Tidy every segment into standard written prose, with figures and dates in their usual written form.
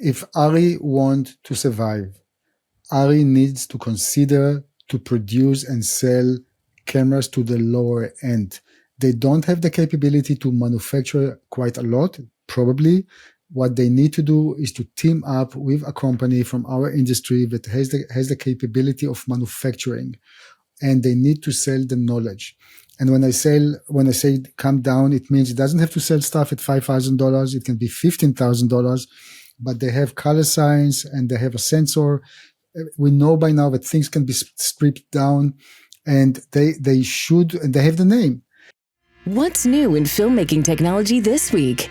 if ARRI want to survive, ARRI needs to consider to produce and sell cameras to the lower end. They don't have the capability to manufacture quite a lot, probably. What they need to do is to team up with a company from our industry that has the capability of manufacturing, and they need to sell the knowledge. And when I say come down, it means it doesn't have to sell stuff at $5,000. It can be $15,000, but they have color science and they have a sensor. We know by now that things can be stripped down, and they should, and they have the name. What's new in filmmaking technology this week?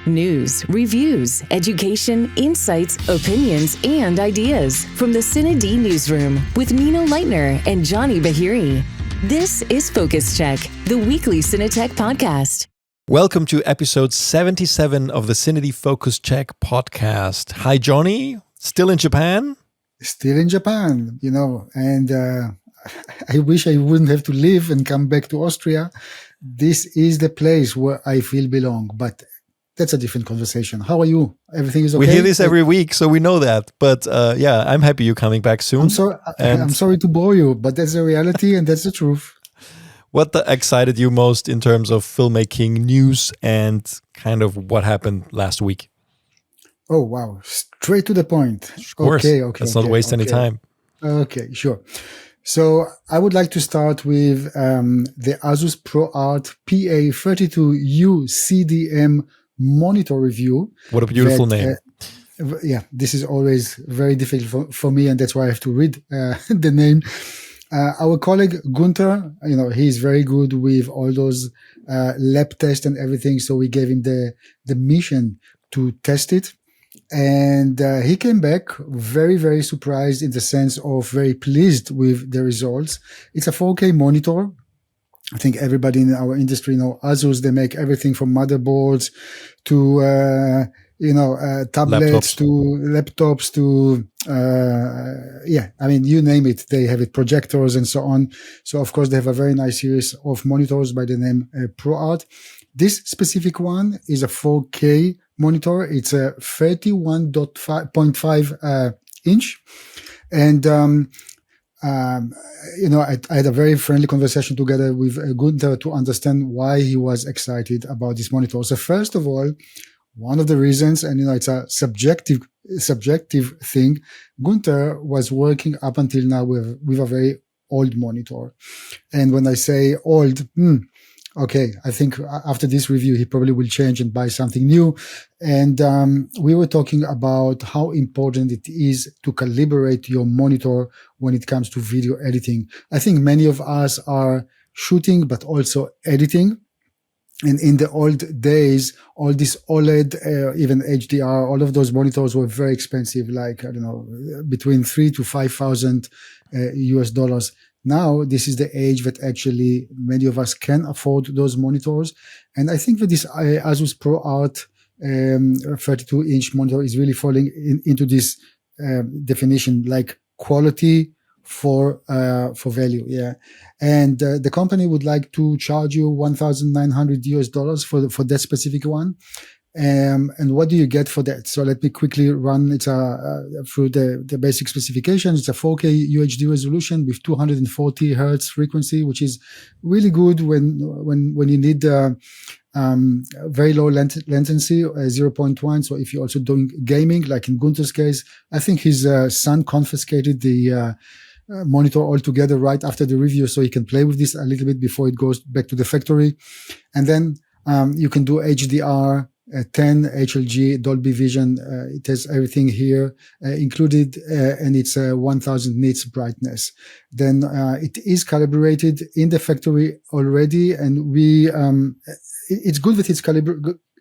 News, reviews, education, insights, opinions, and ideas from the CineD newsroom with Mino Leitner and Johnny Bahiri. This is Focus Check, the weekly Cinetech podcast. Welcome to episode 77 of the CineD Focus Check podcast. Hi, Johnny. Still in Japan? Still in Japan, and I wish I wouldn't have to leave and come back to Austria. This is the place where I feel belong, but that's a different conversation. How are you? Everything is okay? We hear this every week, so we know that. But yeah, I'm happy you're coming back soon. I'm sorry to bore you, but that's the reality and that's the truth. What excited you most in terms of filmmaking news and kind of what happened last week? Oh, wow. Straight to the point. Of course. Okay. Let's not waste any time. Okay, sure. So I would like to start with the ASUS ProArt PA32U CDM monitor review. What a beautiful name. This is always very difficult for me, and that's why I have to read the name. Our colleague Gunther, he's very good with all those lab tests and everything, so we gave him the mission to test it. And he came back very, very surprised, in the sense of very pleased with the results. It's a 4K monitor. I think everybody in our industry know ASUS. They make everything from motherboards to, tablets to laptops to, you name it. They have it, projectors and so on. So, of course, they have a very nice series of monitors by the name ProArt. This specific one is a 4K monitor. It's a 31.5 inch. And, I had a very friendly conversation together with Gunther to understand why he was excited about this monitor. So first of all, one of the reasons, and it's a subjective thing, Gunther was working up until now with a very old monitor. And when I say old, okay, I think after this review, he probably will change and buy something new. And we were talking about how important it is to calibrate your monitor when it comes to video editing. I think many of us are shooting, but also editing. And in the old days, all this OLED, even HDR, all of those monitors were very expensive, like, between $3,000 to $5,000 US. Now, this is the age that actually many of us can afford those monitors. And I think that this ASUS ProArt 32-inch monitor is really falling into this definition, like quality for value. Yeah. And the company would like to charge you $1,900 US for that specific one. And what do you get for that? So let me quickly run it through the basic specifications. It's a 4K UHD resolution with 240 hertz frequency, which is really good when you need very low latency, 0.1. So if you're also doing gaming, like in Gunther's case, I think his son confiscated the monitor altogether right after the review, so he can play with this a little bit before it goes back to the factory. And then you can do HDR, 10 HLG, Dolby Vision. It has everything here included, and it's 1000 nits brightness. Then it is calibrated in the factory already, and it's good that it's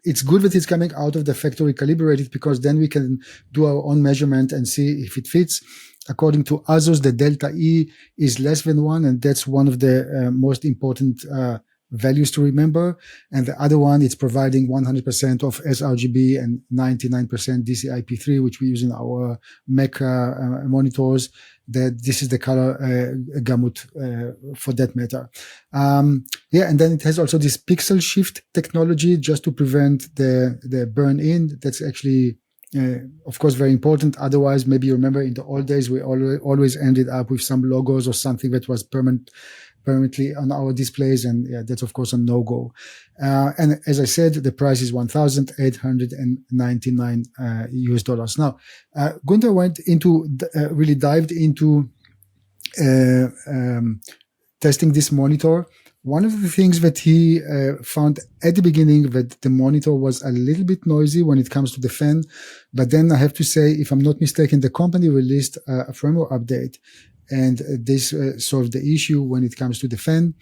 It's good that it's coming out of the factory calibrated, because then we can do our own measurement and see if it fits. According to ASUS, the delta E is less than 1, and that's one of the most important values to remember. And the other one, it's providing 100% of sRGB and 99% DCI-P3, which we use in our Mac monitors. That this is the color gamut for that matter. And then it has also this pixel shift technology just to prevent the burn in. That's actually of course, very important. Otherwise, maybe you remember in the old days, we always ended up with some logos or something that was permanently on our displays. And that's, of course, a no-go. And as I said, the price is $1,899 US. Now, Gunther went into, really dived into testing this monitor. One of the things that he found at the beginning, that the monitor was a little bit noisy when it comes to the fan. But then I have to say, if I'm not mistaken, the company released a firmware update, and this solved the issue when it comes to the fan.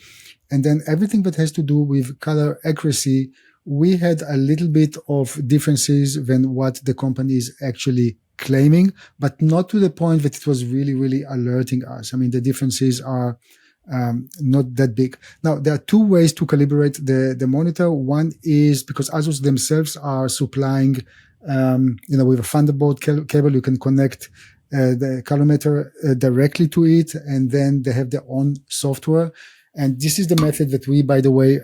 And then everything that has to do with color accuracy, we had a little bit of differences than what the company is actually claiming, but not to the point that it was really, really alerting us. I mean, the differences are not that big. Now, there are two ways to calibrate the monitor. One is because ASUS themselves are supplying, with a Thunderbolt cable, you can connect the colorimeter directly to it, and then they have their own software. And this is the method that we, by the way,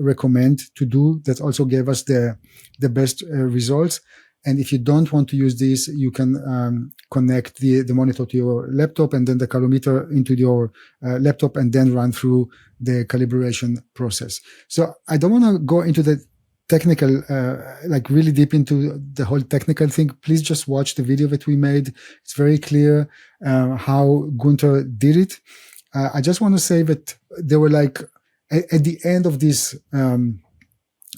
recommend to do. That also gave us the best results. And if you don't want to use this, you can connect the monitor to your laptop and then the colorimeter into your laptop and then run through the calibration process. So I don't want to go into the technical, really deep into the whole technical thing. Please just watch the video that we made. It's very clear how Gunther did it. I just want to say that there were at the end of this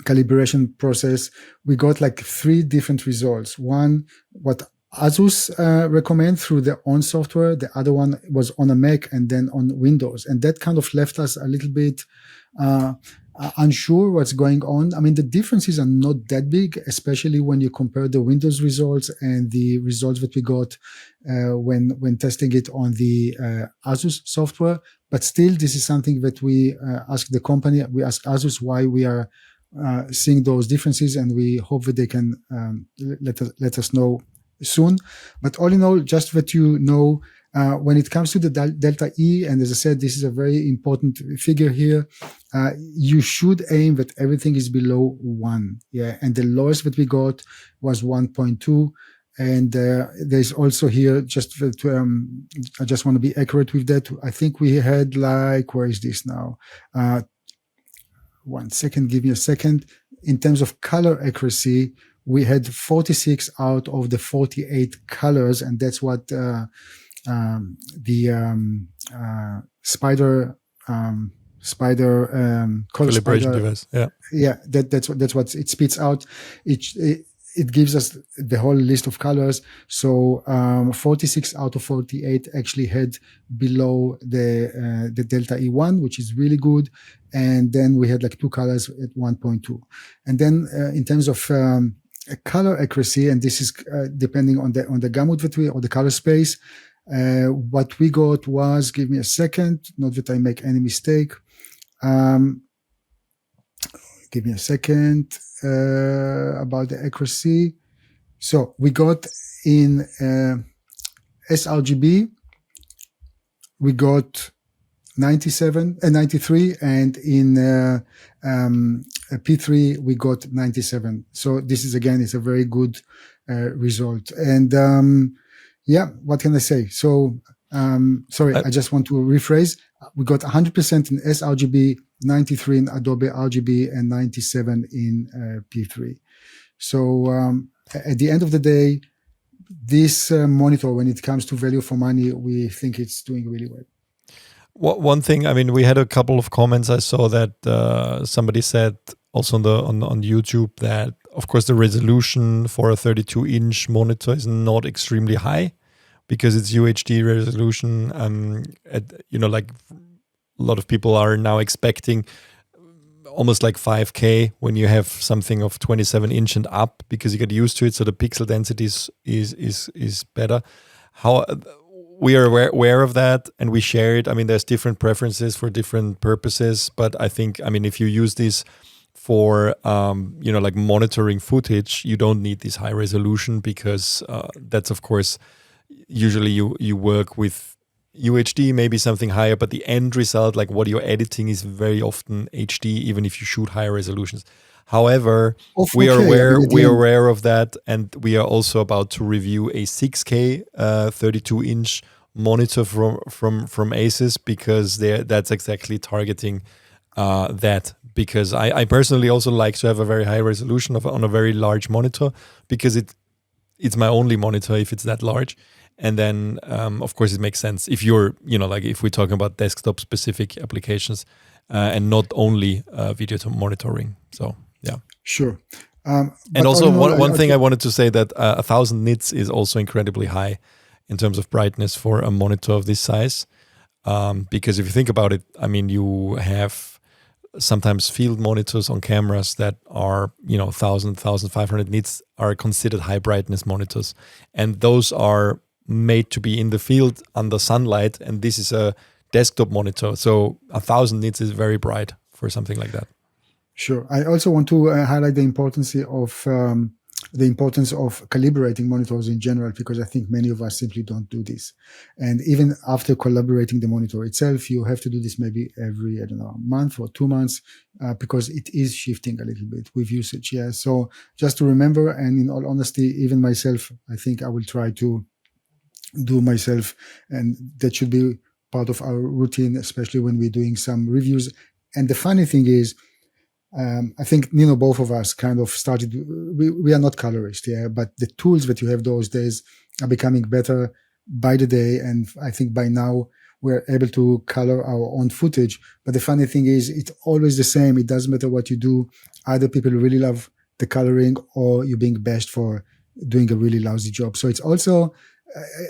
calibration process, we got 3 different results. One, what ASUS recommend through their own software. The other one was on a Mac and then on Windows. And that kind of left us a little bit unsure what's going on. I mean, the differences are not that big, especially when you compare the Windows results and the results that we got when testing it on the ASUS software. But still, this is something that we ask the company. We ask ASUS why we are seeing those differences, and we hope that they can let us know soon. But all in all, just that you know, when it comes to the delta E, and as I said, this is a very important figure here, you should aim that everything is below 1. Yeah, and the lowest that we got was 1.2. And there's also here, just to, I just want to be accurate with that. I think we had where is this now? 1 second, give me a second. In terms of color accuracy, we had 46 out of the 48 colors, and that's what the Spider color calibration Spider device. Yeah, that's what it spits out. It gives us the whole list of colors. So 46 out of 48 actually had below the delta E1, which is really good. And then we had 2 colors at 1.2. And then in terms of color accuracy, and this is depending on the gamut that or the color space, what we got was, give me a second, not that I make any mistake. Give me a second about the accuracy. So we got in sRGB, we got 93, and in P3 we got 97. So this is, again, it's a very good result. And what can I say? So sorry, I just want to rephrase. We got 100% in sRGB, 93 in Adobe RGB, and 97 in P3. So at the end of the day, this monitor, when it comes to value for money, we think it's doing really well. One thing, I mean, we had a couple of comments. I saw that somebody said also on YouTube that, of course, the resolution for a 32-inch monitor is not extremely high because it's UHD resolution. A lot of people are now expecting almost 5K when you have something of 27-inch and up, because you get used to it. So the pixel density is better. How we are aware of that, and we share it. I mean, there's different preferences for different purposes, but I think, if you use this for, monitoring footage, you don't need this high resolution, because that's, of course, usually you work with UHD, maybe something higher, but the end result, what you're editing, is very often HD, even if you shoot higher resolutions. However, Oh, we are 4K, aware at the end. aware of that, and we are also about to review a 6K 32-inch monitor from ASUS, because that's exactly targeting that. Because I personally also like to have a very high resolution on a very large monitor, because it's my only monitor if it's that large. And then, of course, it makes sense if you're, like if we're talking about desktop specific applications and not only video monitoring. So, yeah. Sure. And But also, all in all, one thing I wanted to say, that 1000 nits is also incredibly high in terms of brightness for a monitor of this size. Because if you think about it, I mean, you have sometimes field monitors on cameras that are, 1500 nits are considered high brightness monitors. And those are made to be in the field under sunlight. And this is a desktop monitor. So 1000 nits is very bright for something like that. Sure. I also want to highlight the importance of calibrating monitors in general, because I think many of us simply don't do this. And even after calibrating the monitor itself, you have to do this maybe every, month or 2 months, because it is shifting a little bit with usage. Yeah. So just to remember, and in all honesty, even myself, I think I will try to do myself, and that should be part of our routine, especially when we're doing some reviews. And the funny thing is, I think, both of us kind of started, we are not colorists, yeah, but the tools that you have those days are becoming better by the day. And I think by now we're able to color our own footage. But the funny thing is, it's always the same. It doesn't matter what you do. Either people really love the coloring, or you're being bashed for doing a really lousy job. So it's also,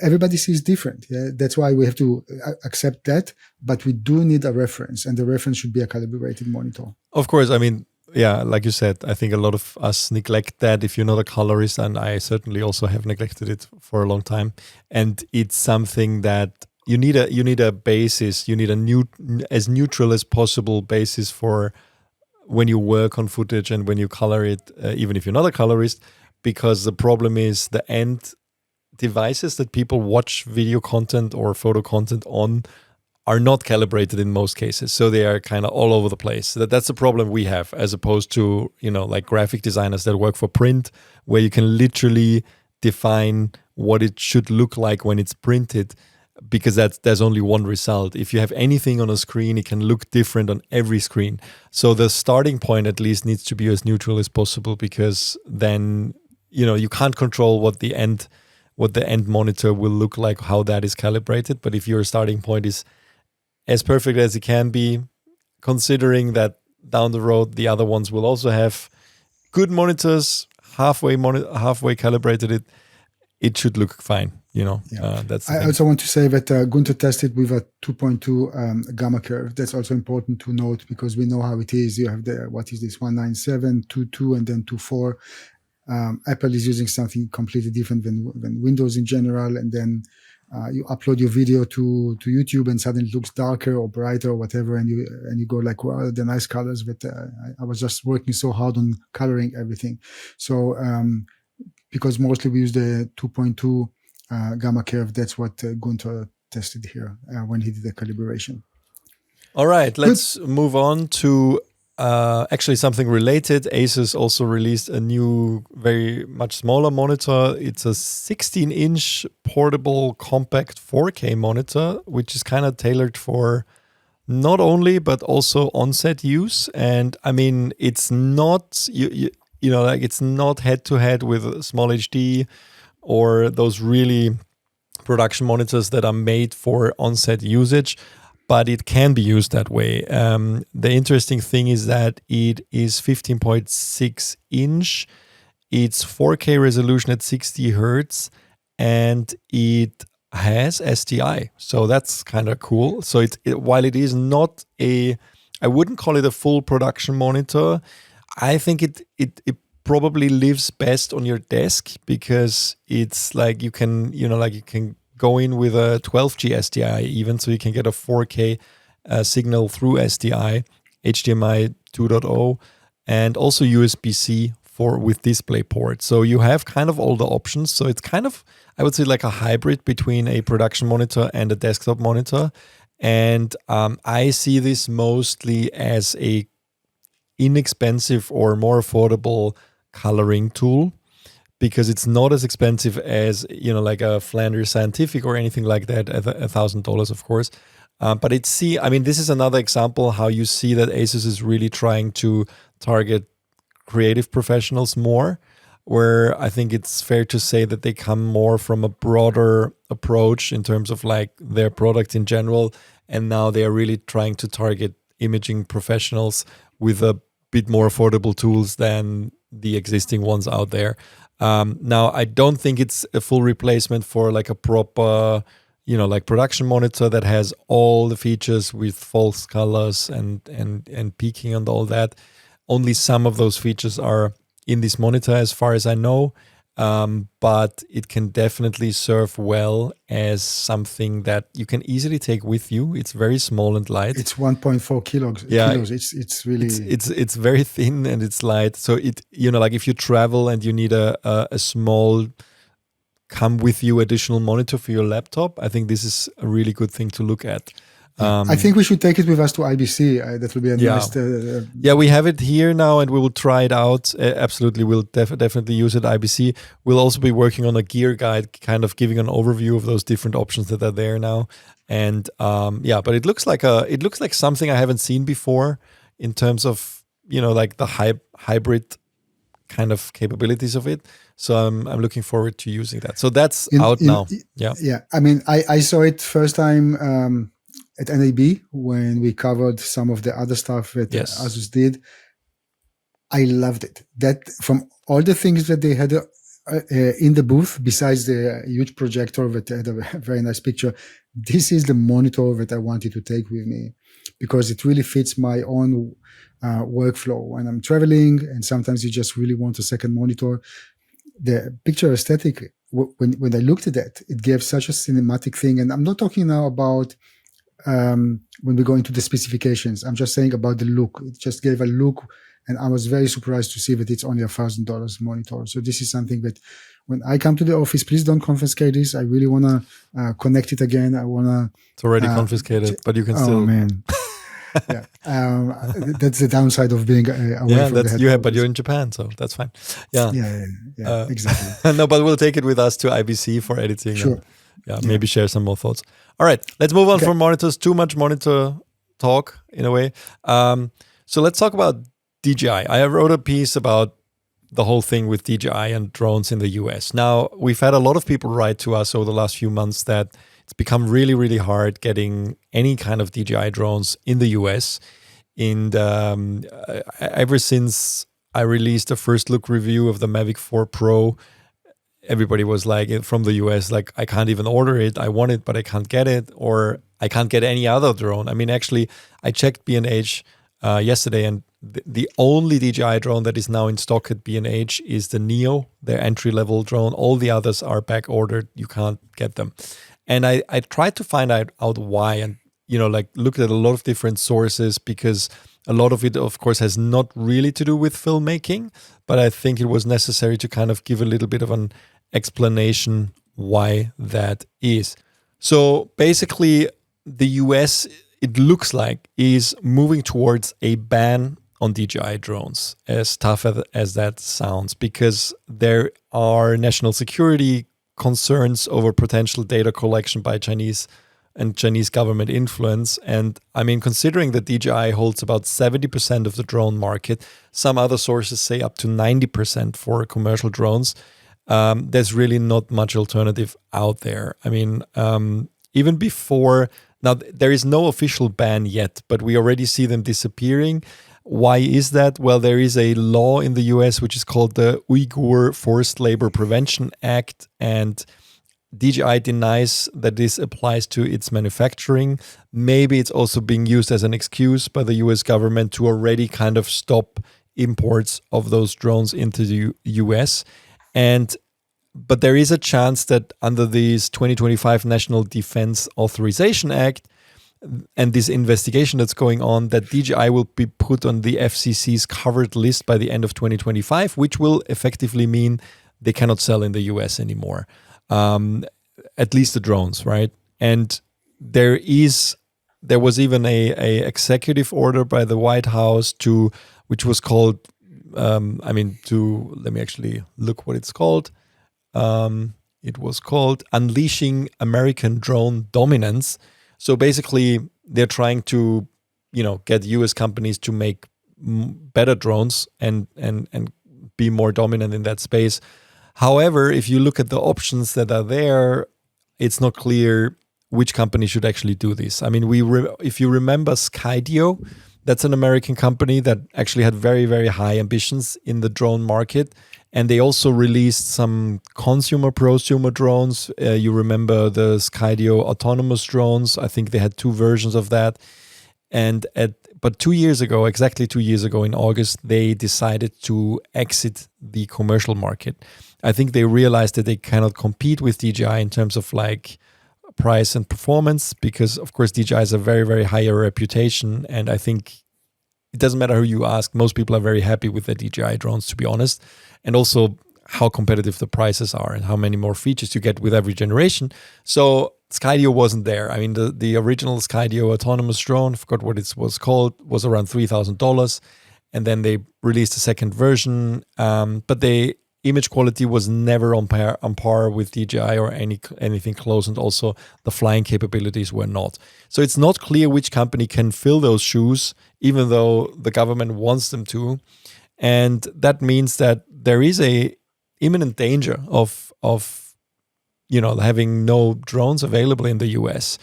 everybody sees different. Yeah? That's why we have to accept that. But we do need a reference, and the reference should be a calibrated monitor. Of course, I mean, yeah, like you said, I think a lot of us neglect that if you're not a colorist, and I certainly also have neglected it for a long time. And it's something that you need a basis, you need as neutral as possible basis for when you work on footage and when you color it, even if you're not a colorist, because the problem is the end devices that people watch video content or photo content on are not calibrated in most cases. So they are kind of all over the place. That's the problem we have, as opposed to, like graphic designers that work for print, where you can literally define what it should look like when it's printed, because there's only one result. If you have anything on a screen, it can look different on every screen. So the starting point at least needs to be as neutral as possible, because then, you can't control what the end monitor will look like, how that is calibrated. But if your starting point is as perfect as it can be, considering that down the road the other ones will also have good monitors, halfway calibrated, it should look fine. Yeah. That's. I also want to say that Gunther tested with a 2.2 gamma curve. That's also important to note, because we know how it is. You have what is this, 197, 2.2, and then 2.4. Apple is using something completely different than Windows in general, and then you upload your video to YouTube, and suddenly it looks darker or brighter or whatever, and you go like, wow, the nice colors. But I was just working so hard on coloring everything. So because mostly we use the 2.2 gamma curve, that's what Gunther tested here when he did the calibration. All right, let's move on to actually something related. ASUS also released a new, very much smaller monitor. It's a 16-inch portable compact 4K monitor, which is kind of tailored for not only but also on-set use. And I mean, it's not it's not head-to-head with Small HD or those really production monitors that are made for on-set usage, but it can be used that way. The interesting thing is that it is 15.6 inch, it's 4K resolution at 60 hertz, and it has SDI. So that's kind of cool. So while it is not I wouldn't call it a full production monitor, I think it probably lives best on your desk, because it's like you can go in with a 12G SDI even, so you can get a 4K signal through SDI, HDMI 2.0, and also USB-C with DisplayPort. So you have kind of all the options. So it's kind of, I would say, like a hybrid between a production monitor and a desktop monitor. And I see this mostly as inexpensive or more affordable coloring tool, because it's not as expensive as, like a Flanders Scientific or anything like that, at $1,000, of course. But this is another example how you see that ASUS is really trying to target creative professionals more, where I think it's fair to say that they come more from a broader approach in terms of like their product in general. And now they are really trying to target imaging professionals with a bit more affordable tools than the existing ones out there. Now, I don't think it's a full replacement for like a proper, like production monitor that has all the features with false colors and peaking and all that. Only some of those features are in this monitor, as far as I know. But it can definitely serve well as something that you can easily take with you. It's very small and light. It's 1.4 kilos. Yeah, kilos. It's really it's very thin and it's light. So it like if you travel and you need a small come with you additional monitor for your laptop, I think this is a really good thing to look at. I think we should take it with us to IBC. That will be a nice. We have it here now, and we will try it out. Absolutely, we'll definitely use it at IBC. We'll also be working on a gear guide, kind of giving an overview of those different options that are there now. And but it looks like something I haven't seen before in terms of like the hybrid kind of capabilities of it. So I'm looking forward to using that. So that's out now. Yeah. I mean, I saw it first time. At NAB, when we covered some of the other stuff that ASUS did, I loved it. That from all the things that they had in the booth, besides the huge projector that had a very nice picture, this is the monitor that I wanted to take with me, because it really fits my own workflow when I'm traveling, and sometimes you just really want a second monitor. The picture aesthetic, when I looked at that, it gave such a cinematic thing. And I'm not talking now about when we go into the specifications. I'm just saying about the look. It just gave a look, and I was very surprised to see that it's only $1,000 monitor. So this is something that when I come to the office, please don't confiscate this. I really want to connect it again. I want to. It's already confiscated, but you can still. Oh man. Yeah, that's the downside of being away from the headquarters. But you're in Japan, so that's fine. Yeah, exactly. No, but we'll take it with us to IBC for editing. Sure. And, maybe share some more thoughts. All right, let's move on from monitors. Too much monitor talk in a way. So let's talk about DJI. I wrote a piece about the whole thing with DJI and drones in the US. Now, we've had a lot of people write to us over the last few months that it's become really, really hard getting any kind of DJI drones in the US. And ever since I released a first look review of the Mavic 4 Pro, everybody was like, from the US, like, I can't even order it. I want it, but I can't get it, or I can't get any other drone. I mean, actually, I checked B&H yesterday, and the only DJI drone that is now in stock at B&H is the Neo, their entry-level drone. All the others are back ordered. You can't get them. And I tried to find out why, and looked at a lot of different sources, because a lot of it, of course, has not really to do with filmmaking, but I think it was necessary to kind of give a little bit of an explanation why that is. So basically, the US, it looks like, is moving towards a ban on DJI drones, as tough as that sounds, because there are national security concerns over potential data collection by Chinese government influence. And I mean, considering that DJI holds about 70% of the drone market, some other sources say up to 90% for commercial drones, there's really not much alternative out there. I mean, even before, now there is no official ban yet, but we already see them disappearing. Why is that? Well, there is a law in the US which is called the Uyghur Forced Labor Prevention Act, and DJI denies that this applies to its manufacturing. Maybe it's also being used as an excuse by the US government to already kind of stop imports of those drones into the US. But there is a chance that under this 2025 National Defense Authorization Act and this investigation that's going on, that DJI will be put on the FCC's covered list by the end of 2025, which will effectively mean they cannot sell in the US anymore. At least the drones, right? And there was even a executive order by the White House to which was called, let me actually look what it's called. It was called Unleashing American Drone Dominance. So basically, they're trying to, get US companies to make better drones and be more dominant in that space. However, if you look at the options that are there, it's not clear which company should actually do this. I mean, if you remember Skydio, that's an American company that actually had very, very high ambitions in the drone market. And they also released some consumer, prosumer drones. You remember the Skydio autonomous drones. I think they had 2 versions of that. But 2 years ago, exactly 2 years ago in August, they decided to exit the commercial market. I think they realized that they cannot compete with DJI in terms of like price and performance, because of course DJI has a very, very high reputation. And I think it doesn't matter who you ask, most people are very happy with the DJI drones, to be honest. And also how competitive the prices are and how many more features you get with every generation. So Skydio wasn't there. I mean, the original Skydio autonomous drone, I forgot what it was called, was around $3,000. And then they released a second version. But the image quality was never on par with DJI or anything close. And also the flying capabilities were not. So it's not clear which company can fill those shoes, even though the government wants them to. And that means that there is a imminent danger of having no drones available in the US.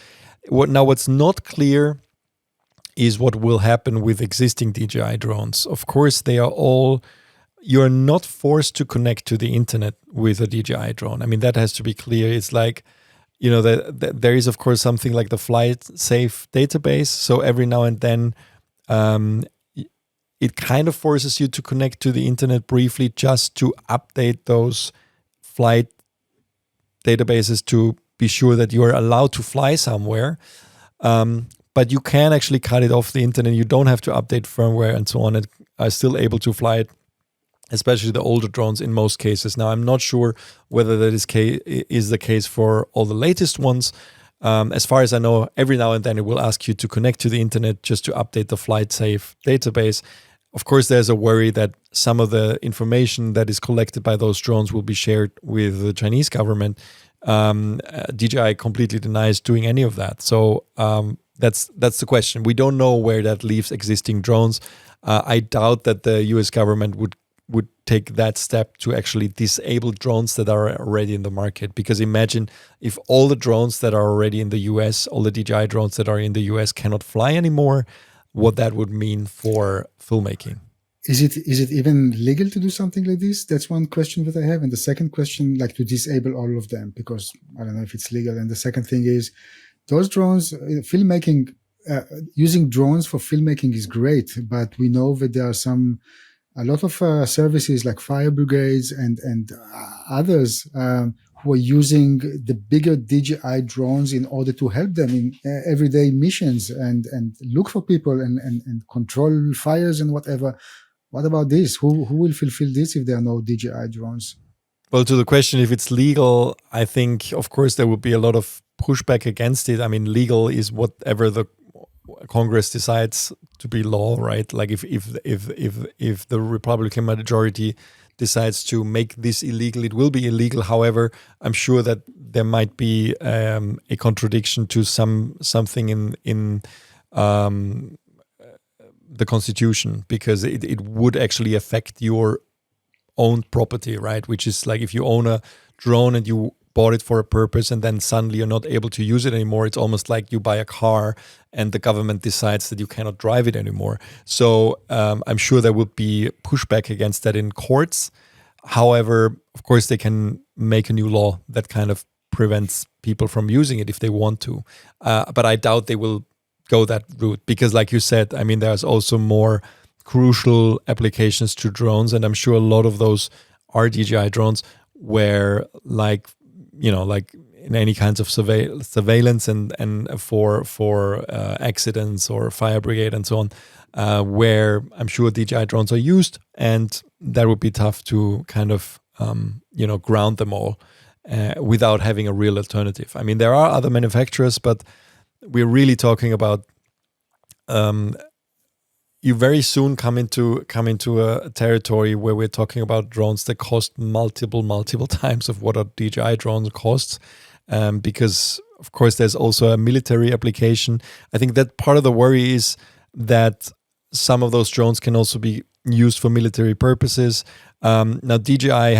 What's not clear is what will happen with existing DJI drones. Of course, you're not forced to connect to the internet with a DJI drone. I mean, that has to be clear. It's like, there is, of course, something like the flight safe database. So every now and then, it kind of forces you to connect to the internet briefly just to update those flight databases to be sure that you are allowed to fly somewhere. But you can actually cut it off the internet. You don't have to update firmware and so on, and are still able to fly it, especially the older drones in most cases. Now, I'm not sure whether that is the case for all the latest ones. As far as I know, every now and then it will ask you to connect to the internet just to update the flight safe database. Of course, there's a worry that some of the information that is collected by those drones will be shared with the Chinese government. DJI completely denies doing any of that. So that's the question. We don't know where that leaves existing drones. I doubt that the US government would take that step to actually disable drones that are already in the market. Because imagine if all the drones that are already in the US, all the DJI drones that are in the US cannot fly anymore, what that would mean for filmmaking. Is it even legal to do something like this? That's one question that I have. And the second question, like to disable all of them, because I don't know if it's legal. And the second thing is, those drones, filmmaking, using drones for filmmaking is great, but we know that there are a lot of services like fire brigades and others who are using the bigger DJI drones in order to help them in everyday missions and look for people and control fires and whatever. What about this? Who will fulfill this if there are no DJI drones? Well, to the question if it's legal, I think, of course, there would be a lot of pushback against it. I mean, legal is whatever the Congress decides to be law, right? Like if the Republican majority decides to make this illegal, it will be illegal. However, I'm sure that there might be a contradiction to something in the Constitution, because it would actually affect your own property, right? Which is like if you own a drone and you bought it for a purpose and then suddenly you're not able to use it anymore, it's almost like you buy a car and the government decides that you cannot drive it anymore. So I'm sure there would be pushback against that in courts. However, of course, they can make a new law that kind of prevents people from using it if they want to. But I doubt they will go that route because, like you said, I mean, there's also more crucial applications to drones. And I'm sure a lot of those are DJI drones where, like in any kinds of surveillance and for accidents or fire brigade and so on, where I'm sure DJI drones are used, and that would be tough to kind of ground them all without having a real alternative. I mean, there are other manufacturers, but we're really talking about you very soon come into a territory where we're talking about drones that cost multiple times of what a DJI drone costs, because of course there's also a military application. I think that part of the worry is that some of those drones can also be used for military purposes. Now DJI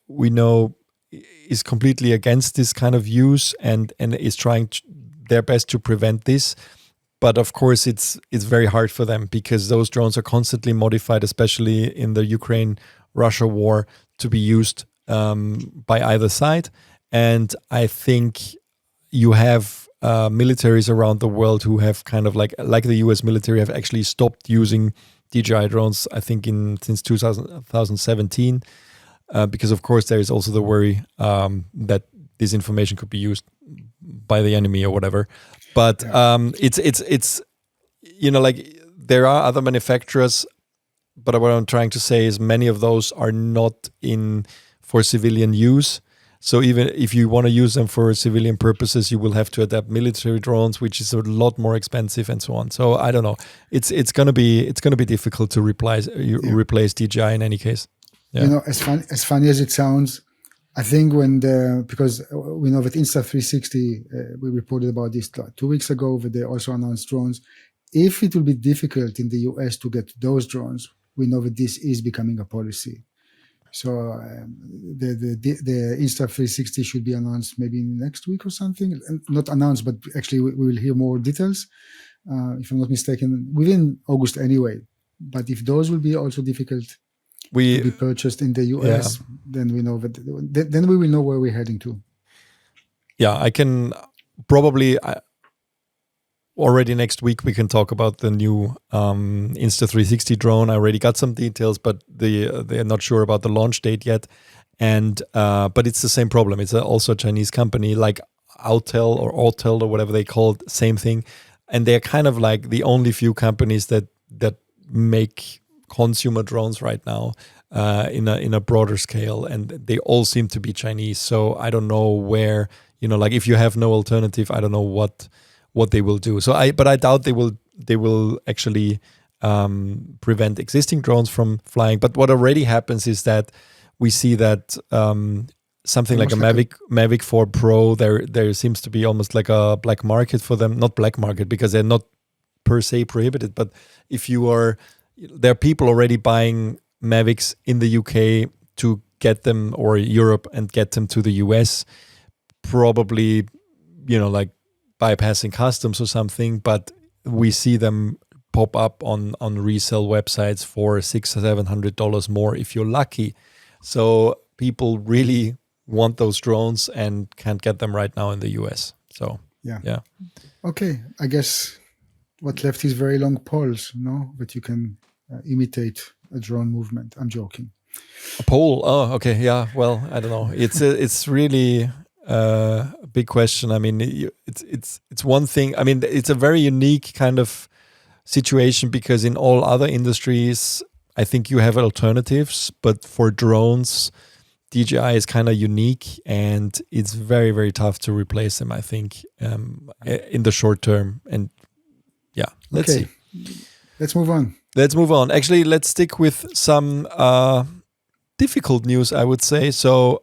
we know is completely against this kind of use and is trying their best to prevent this. But of course, it's very hard for them because those drones are constantly modified, especially in the Ukraine-Russia war, to be used by either side. And I think you have militaries around the world who have kind of like the US military have actually stopped using DJI drones, I think since 2017, because of course there is also the worry that this information could be used by the enemy or whatever. But it's like there are other manufacturers, but what I'm trying to say is many of those are not for civilian use. So even if you want to use them for civilian purposes, you will have to adapt military drones, which is a lot more expensive and so on. So I don't know. It's gonna be difficult to replace DJI in any case. Yeah. As funny as it sounds, I think because we know that Insta360, we reported about this 2 weeks ago, that they also announced drones. If it will be difficult in the US to get those drones, we know that this is becoming a policy. So the Insta360 should be announced maybe next week or something. Not announced, but actually we will hear more details, if I'm not mistaken, within August anyway. But if those will be also difficult to be purchased in the US, then we know then we will know where we're heading to. Yeah, I can probably already next week we can talk about the new Insta360 drone. I already got some details, but they're not sure about the launch date yet. And but it's the same problem. It's also a Chinese company like Autel or whatever they call it, same thing. And they're kind of like the only few companies that make consumer drones right now in a broader scale, and they all seem to be Chinese. So I don't know where, like if you have no alternative, I don't know what they will do. But I doubt they will actually prevent existing drones from flying. But what already happens is that we see that something like a Mavic 4 Pro, there seems to be almost like a black market for them. Not black market because they're not per se prohibited, but there are people already buying Mavics in the UK to get them, or Europe, and get them to the US, probably, like bypassing customs or something. But we see them pop up on resale websites for $600-700 more if you're lucky. So people really want those drones and can't get them right now in the US. So yeah. Okay, I guess what left is very long poles, that you can imitate a drone movement. I'm joking. A pole? Oh, okay. Yeah. Well, I don't know. It's really a big question. I mean, it's one thing. I mean, it's a very unique kind of situation because in all other industries, I think you have alternatives, but for drones, DJI is kind of unique, and it's very, very tough to replace them, I think, in the short term. And yeah, let's see. Let's move on. Actually, let's stick with some difficult news, I would say. So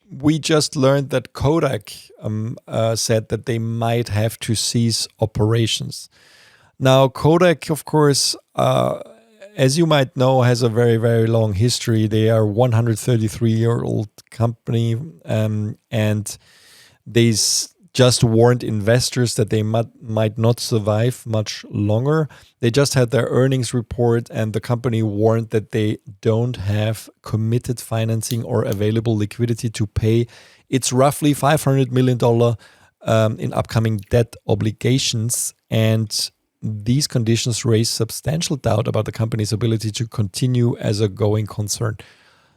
we just learned that Kodak said that they might have to cease operations. Now, Kodak, of course, as you might know, has a very, very long history. They are a 133-year-old company, and they just warned investors that they might not survive much longer. They just had their earnings report, and the company warned that they don't have committed financing or available liquidity to pay its roughly $500 million in upcoming debt obligations. And these conditions raise substantial doubt about the company's ability to continue as a going concern.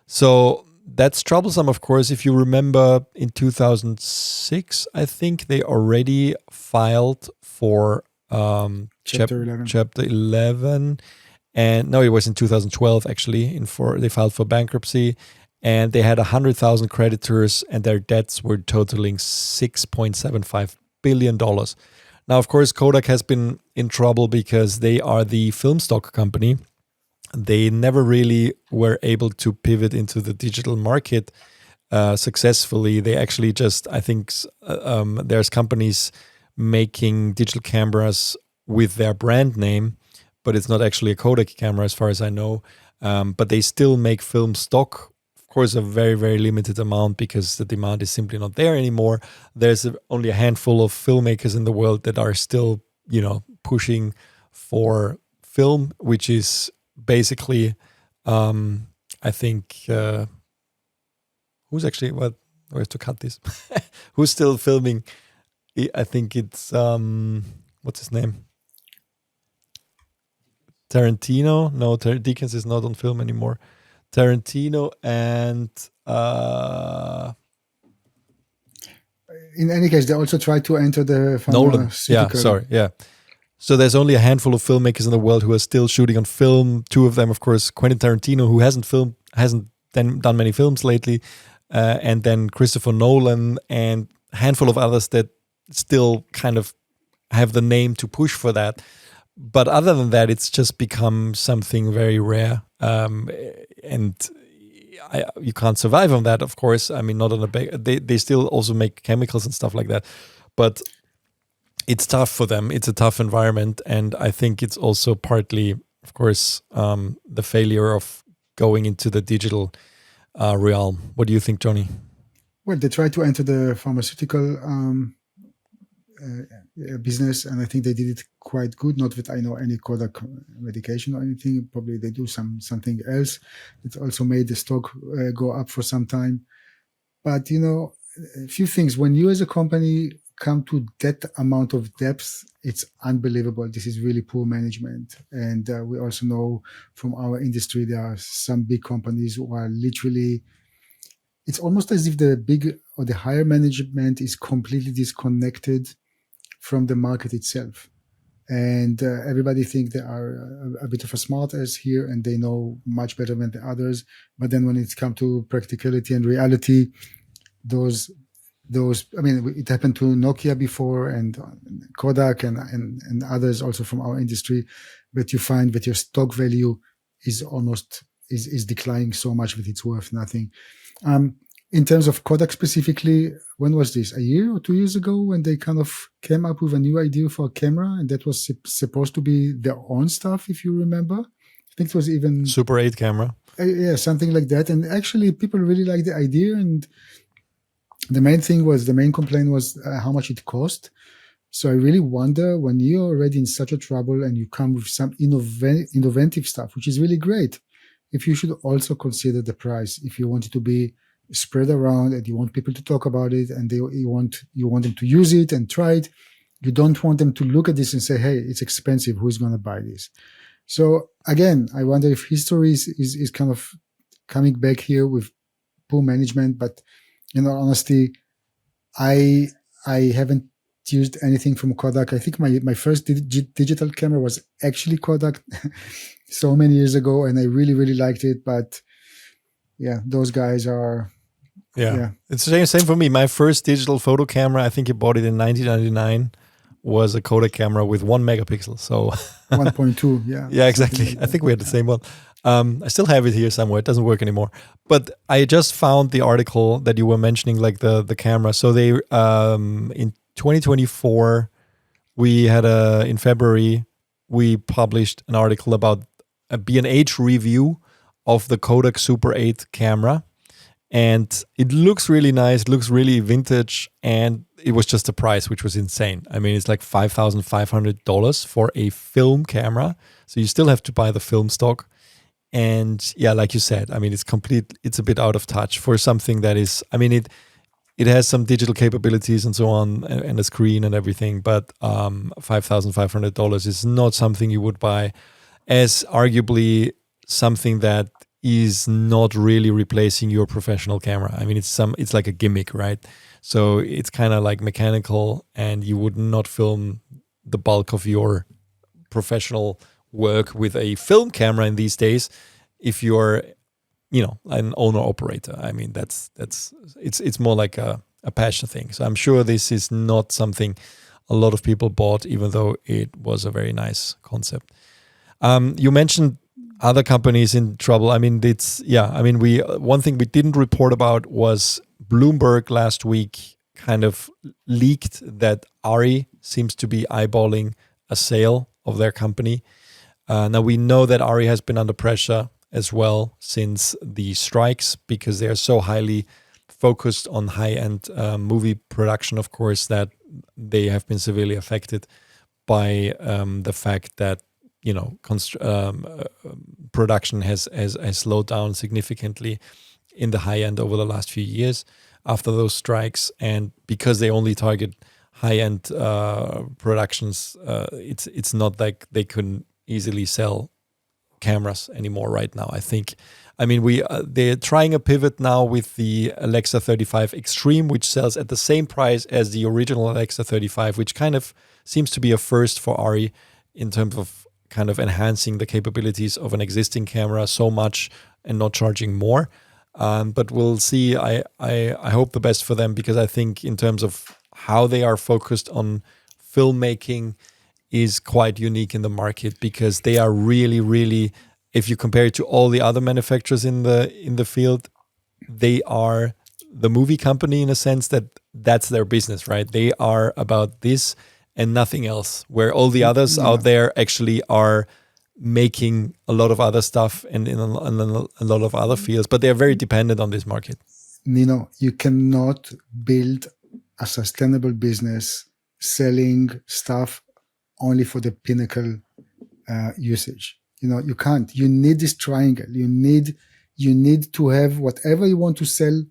So that's troublesome, of course. If you remember, in 2006, I think they already filed for Chapter 11. And no, it was in 2012, actually. They filed for bankruptcy, and they had 100,000 creditors, and their debts were totaling $6.75 billion. Now, of course, Kodak has been in trouble because they are the film stock company. They never really were able to pivot into the digital market successfully. They actually just, I think, there's companies making digital cameras with their brand name, but it's not actually a Kodak camera as far as I know. But they still make film stock, of course, a very, very limited amount because the demand is simply not there anymore. There's only a handful of filmmakers in the world that are still, pushing for film, which is basically, I think, who's actually, where to cut this? Who's still filming? I think it's, what's his name? Tarantino? No, Dickens is not on film anymore. Tarantino and... in any case, they also tried to enter the Nolan. Yeah. So there's only a handful of filmmakers in the world who are still shooting on film. Two of them, of course, Quentin Tarantino, who hasn't done many films lately, and then Christopher Nolan, and a handful of others that still kind of have the name to push for that. But other than that, it's just become something very rare, and you can't survive on that, of course. I mean, not on a big. They still also make chemicals and stuff like that, but it's tough for them. It's a tough environment, and I think it's also partly, of course, the failure of going into the digital realm. What do you think, Johnny? Well, they tried to enter the pharmaceutical business, and I think they did it quite good. Not that I know any Kodak medication or anything. Probably they do something else. It also made the stock go up for some time. But a few things. When you as a company come to that amount of depth, it's unbelievable. This is really poor management. And we also know from our industry, there are some big companies who are literally, it's almost as if the big or the higher management is completely disconnected from the market itself. And everybody think they are a bit of a smart ass here and they know much better than the others. But then when it's come to practicality and reality, those, I mean, it happened to Nokia before and Kodak and others also from our industry, but you find that your stock value is almost, is declining so much that it's worth nothing. In terms of Kodak specifically, when was this? A year or 2 years ago when they kind of came up with a new idea for a camera, and that was supposed to be their own stuff, if you remember. I think it was even... Super 8 camera. Yeah, something like that. And actually people really liked the idea, and the main complaint was how much it cost. So I really wonder, when you're already in such a trouble and you come with some innovative stuff, which is really great, if you should also consider the price. If you want it to be spread around and you want people to talk about it and you want them to use it and try it, you don't want them to look at this and say, hey, it's expensive, who's going to buy this? So again, I wonder if history is kind of coming back here with poor management. But honestly, I haven't used anything from Kodak. I think my first digital camera was actually Kodak so many years ago, and I really, really liked it. But yeah, those guys are... Yeah. It's the same for me. My first digital photo camera, I think I bought it in 1999, was a Kodak camera with 1 megapixel. So 1.2, yeah. Yeah, exactly. I think we had the same one. I still have it here somewhere. It doesn't work anymore. But I just found the article that you were mentioning, like the camera. So they in 2024, we had in February, we published an article about a B&H review of the Kodak Super 8 camera. And it looks really nice, looks really vintage, and it was just the price, which was insane. I mean, it's like $5,500 for a film camera. So you still have to buy the film stock. And yeah, like you said, I mean, it's a bit out of touch for something that is, I mean, it has some digital capabilities and so on, and a screen and everything, but $5,500 is not something you would buy as arguably something that is not really replacing your professional camera. I mean, it's like a gimmick, right? So it's kind of like mechanical, and you would not film the bulk of your professional work with a film camera in these days if you're, an owner operator. I mean, it's more like a passion thing. So I'm sure this is not something a lot of people bought, even though it was a very nice concept. You mentioned other companies in trouble. I mean, one thing we didn't report about was Bloomberg last week kind of leaked that ARRI seems to be eyeballing a sale of their company. Now we know that ARRI has been under pressure as well since the strikes, because they are so highly focused on high-end movie production, of course, that they have been severely affected by the fact that production has slowed down significantly in the high end over the last few years after those strikes. And because they only target high-end productions, it's not like they can easily sell cameras anymore right now. I think, they're trying a pivot now with the Alexa 35 Extreme, which sells at the same price as the original Alexa 35, which kind of seems to be a first for ARRI in terms of kind of enhancing the capabilities of an existing camera so much and not charging more. But we'll see. I hope the best for them, because I think in terms of how they are focused on filmmaking is quite unique in the market, because they are really, really, if you compare it to all the other manufacturers in the field, they are the movie company in a sense that that's their business, right? They are about this and nothing else, where all the others out there actually are making a lot of other stuff and in a lot of other fields, but they're very dependent on this market. Nino, you cannot build a sustainable business selling stuff only for the pinnacle usage. You can't. You need this triangle. You need to have whatever you want to sell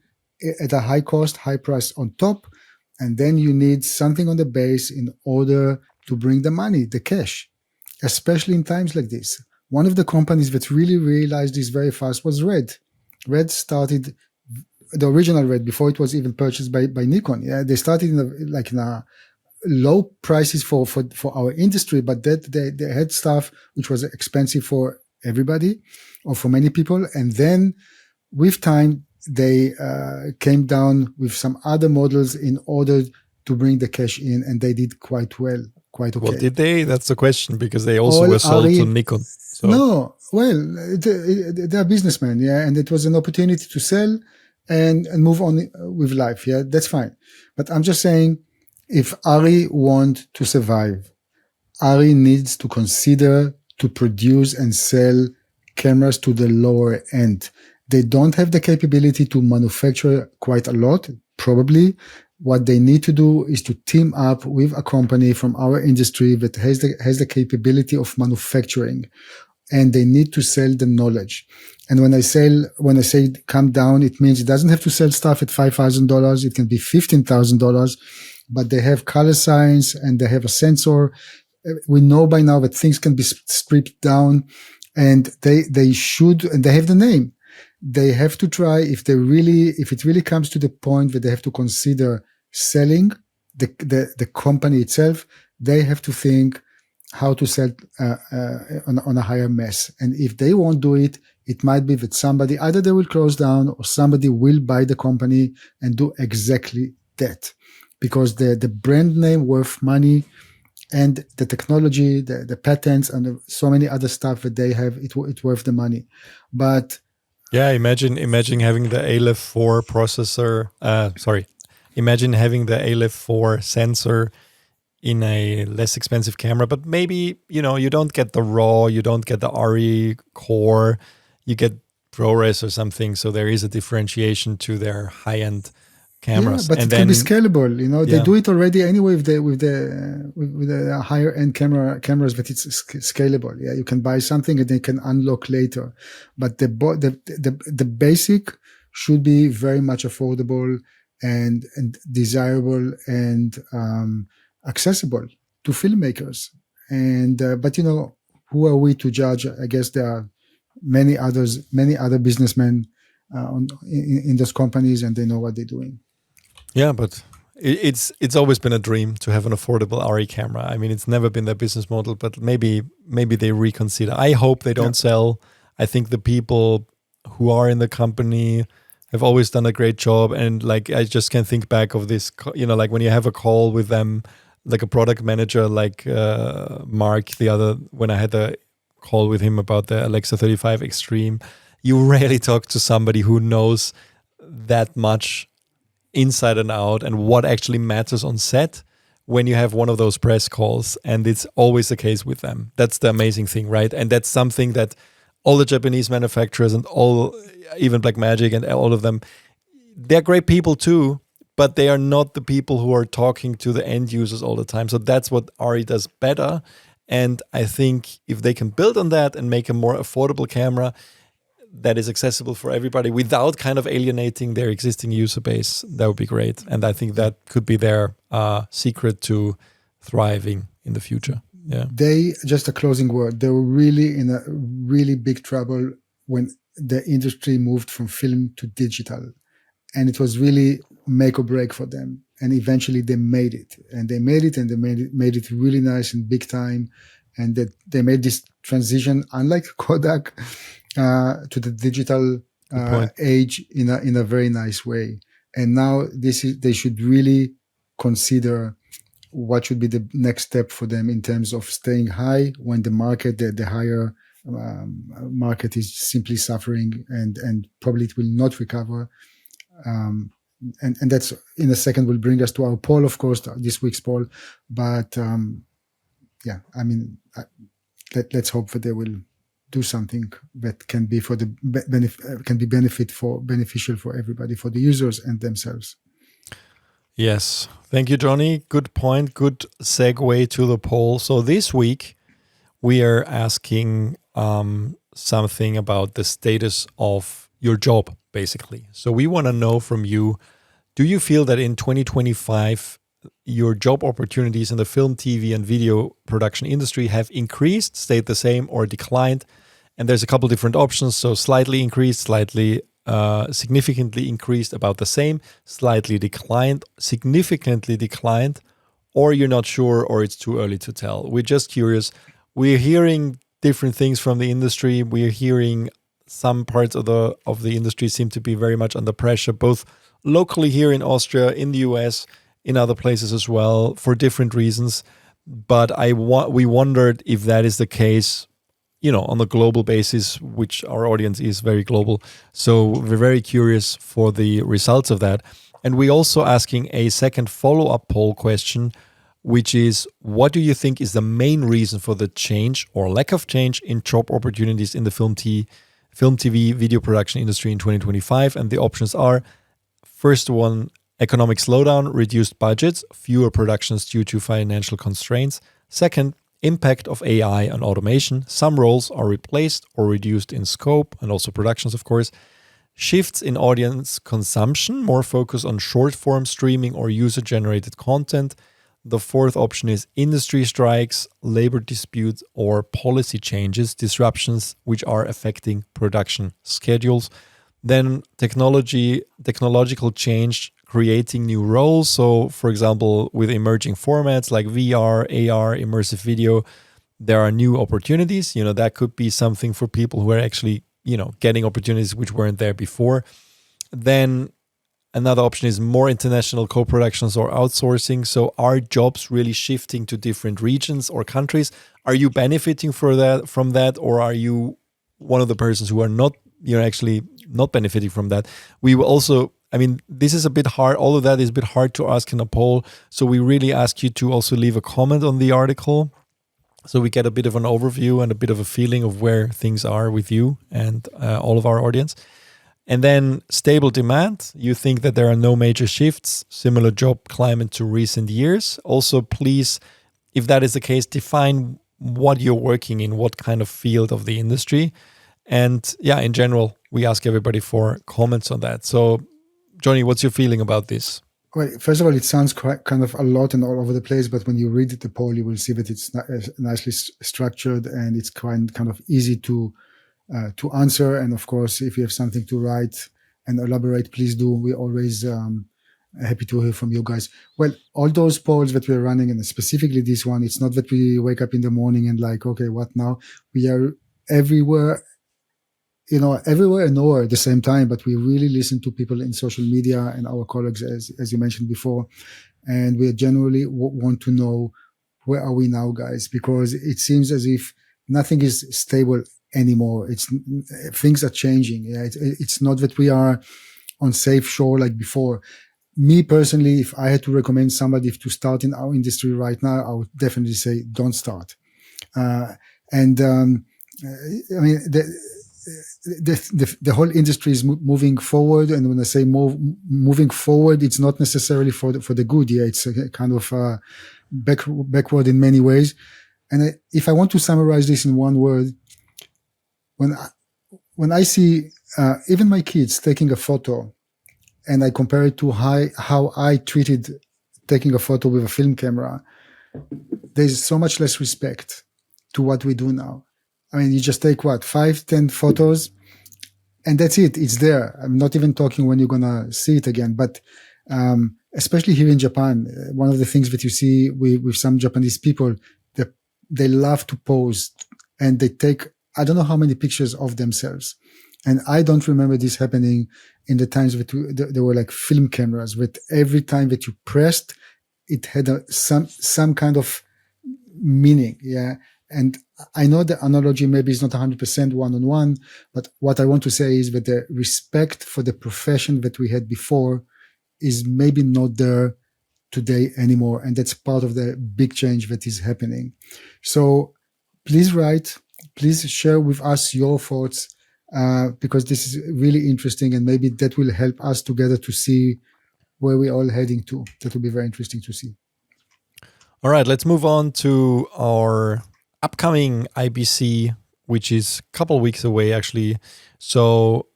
at a high cost, high price on top, and then you need something on the base in order to bring the money, the cash, especially in times like this. One of the companies that really realized this very fast was Red. Red started, the original Red, before it was even purchased by Nikon. Yeah, they started in a low prices for our industry, but that they had stuff which was expensive for everybody or for many people. And then with time, they came down with some other models in order to bring the cash in, and they did quite well, quite okay. Well, did they? That's the question, because they also were sold to Nikon. So. No, well, they're businessmen, yeah, and it was an opportunity to sell and move on with life, yeah, that's fine. But I'm just saying, if ARRI want to survive, ARRI needs to consider to produce and sell cameras to the lower end. They don't have the capability to manufacture quite a lot, probably. What they need to do is to team up with a company from our industry that has the capability of manufacturing, and they need to sell the knowledge. And when I say come down, it means it doesn't have to sell stuff at $5,000. It can be $15,000, but they have color science and they have a sensor. We know by now that things can be stripped down, and they should, and they have the name. They have to try, if it really comes to the point that they have to consider selling the company itself, they have to think how to sell on a higher mass. And if they won't do it, it might be that somebody, either they will close down or somebody will buy the company and do exactly that. Because the brand name worth money, and the technology, the patents, and so many other stuff that they have, it worth the money. But yeah, imagine having the Aleph 4 processor. Imagine having the Aleph 4 sensor in a less expensive camera, but maybe you don't get the RAW, you don't get the ARRI core, you get ProRes or something. So there is a differentiation to their high-end cameras. Yeah, but it can be scalable. They do it already anyway with the higher end cameras, but it's scalable. Yeah, you can buy something and they can unlock later. But the basic should be very much affordable and desirable and accessible to filmmakers. And but who are we to judge? I guess there are many other businessmen in those companies, and they know what they're doing. Yeah, but it's always been a dream to have an affordable ARRI camera. I mean, it's never been their business model, but maybe they reconsider. I hope they don't sell. I think the people who are in the company have always done a great job, and I just can think back of this, like when you have a call with them like a product manager like Mark when I had a call with him about the Alexa 35 Extreme, you rarely talk to somebody who knows that much inside and out and what actually matters on set when you have one of those press calls, and it's always the case with them. That's the amazing thing, right? And that's something that all the Japanese manufacturers and even Blackmagic and all of them, they're great people too, but they are not the people who are talking to the end users all the time. So that's what ARRI does better. And I think if they can build on that and make a more affordable camera that is accessible for everybody without kind of alienating their existing user base, that would be great. And I think that could be their secret to thriving in the future. Yeah. Just a closing word, they were really in a really big trouble when the industry moved from film to digital. And it was really make or break for them. And eventually they made it. And they made it really nice and big time. And that they made this transition, unlike Kodak, to the digital age in a very nice way. And now they should really consider what should be the next step for them in terms of staying high when the market, the higher market is simply suffering and probably it will not recover. And that's in a second will bring us to our poll, of course, this week's poll. But let's hope that they will do something that can be for the beneficial for everybody, for the users and themselves. Yes. Thank you, Johnny. Good point. Good segue to the poll. So this week we are asking something about the status of your job, basically. So we want to know from you, do you feel that in 2025 your job opportunities in the film, TV, and video production industry have increased, stayed the same, or declined? And there's a couple different options. So slightly increased, slightly significantly increased, about the same, slightly declined, significantly declined, or you're not sure, or it's too early to tell. We're just curious. We're hearing different things from the industry. We're hearing some parts of the industry seem to be very much under pressure, both locally here in Austria, in the US, in other places as well, for different reasons. But we wondered if that is the case, on a global basis, which our audience is very global. So we're very curious for the results of that. And we're also asking a second follow-up poll question, which is, what do you think is the main reason for the change or lack of change in job opportunities in the film, TV, video production industry in 2025? And the options are, first one, economic slowdown, reduced budgets, fewer productions due to financial constraints. Second, impact of AI on automation. Some roles are replaced or reduced in scope, and also productions, of course. Shifts in audience consumption, more focus on short-form streaming or user-generated content. The fourth option is industry strikes, labor disputes, or policy changes, disruptions which are affecting production schedules. Then technological change, creating new roles. So, for example, with emerging formats like VR, AR, immersive video, there are new opportunities. That could be something for people who are actually, getting opportunities which weren't there before. Then another option is more international co-productions or outsourcing. So are jobs really shifting to different regions or countries? Are you benefiting from that? Or are you one of the persons who are not, actually not benefiting from that? We will also, this is a bit hard. All of that is a bit hard to ask in a poll. So we really ask you to also leave a comment on the article, so we get a bit of an overview and a bit of a feeling of where things are with you and all of our audience. And then stable demand. You think that there are no major shifts, similar job climate to recent years. Also, please, if that is the case, define what you're working in, what kind of field of the industry. And in general, we ask everybody for comments on that. So, Johnny, what's your feeling about this? Well, first of all, it sounds quite kind of a lot and all over the place, but when you read the poll, you will see that it's nicely structured and it's kind of easy to answer. And of course, if you have something to write and elaborate, please do. We're always happy to hear from you guys. Well, all those polls that we're running, and specifically this one, it's not that we wake up in the morning and like, okay, what now? We are everywhere. Everywhere and nowhere at the same time, but we really listen to people in social media and our colleagues, as you mentioned before. And we generally want to know, where are we now, guys? Because it seems as if nothing is stable anymore. Things are changing. Yeah, it's not that we are on safe shore like before. Me personally, if I had to recommend somebody to start in our industry right now, I would definitely say don't start. I mean, the whole industry is moving forward, and when I say moving forward, it's not necessarily for the good. Yeah, it's a kind of backward in many ways. And if I want to summarize this in one word, when I see even my kids taking a photo, and I compare it to how I treated taking a photo with a film camera, there's so much less respect to what we do now. I mean, you just take 5-10 photos, and that's it. It's there. I'm not even talking when you're gonna see it again. But especially here in Japan, one of the things that you see with some Japanese people, they love to pose, and they take I don't know how many pictures of themselves. And I don't remember this happening in the times that there were like film cameras, with every time that you pressed, it had some kind of meaning. Yeah. And I know the analogy maybe is not 100% one-on-one, but what I want to say is that the respect for the profession that we had before is maybe not there today anymore. And that's part of the big change that is happening. So please write, please share with us your thoughts, because this is really interesting, and maybe that will help us together to see where we're all heading to. That will be very interesting to see. All right, let's move on to our upcoming IBC, which is a couple weeks away, actually. So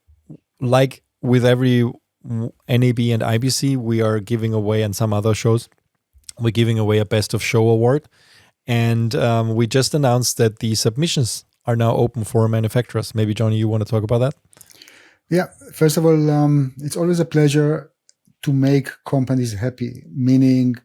like with every NAB and IBC, we are giving away, and some other shows, we're giving away a Best of Show award. And we just announced that the submissions are now open for manufacturers. Maybe, Johnny, you want to talk about that? Yeah. First of all, it's always a pleasure to make companies happy, meaning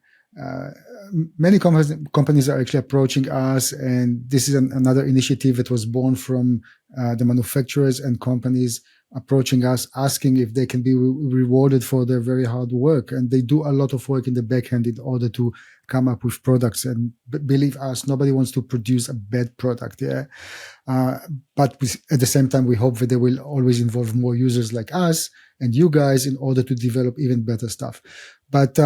many companies are actually approaching us, and this is another initiative that was born from the manufacturers and companies approaching us, asking if they can be rewarded for their very hard work. And they do a lot of work in the back end in order to come up with products. And believe us, nobody wants to produce a bad product. Yeah. But at the same time, we hope that they will always involve more users like us and you guys in order to develop even better stuff. But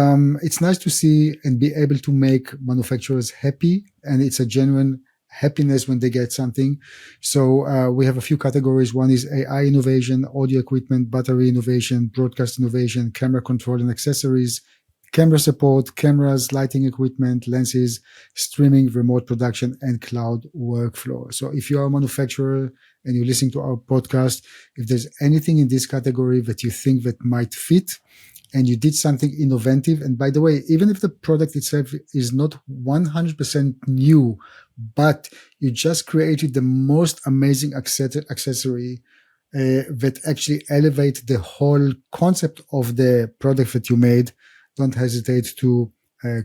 it's nice to see and be able to make manufacturers happy. And it's a genuine happiness when they get something. So we have a few categories. One is AI innovation, audio equipment, battery innovation, broadcast innovation, camera control and accessories, camera support, cameras, lighting equipment, lenses, streaming, remote production, and cloud workflow. So if you are a manufacturer and you're listening to our podcast, if there's anything in this category that you think that might fit, and you did something innovative, and by the way, even if the product itself is not 100% new, but you just created the most amazing accessory that actually elevate the whole concept of the product that you made, don't hesitate to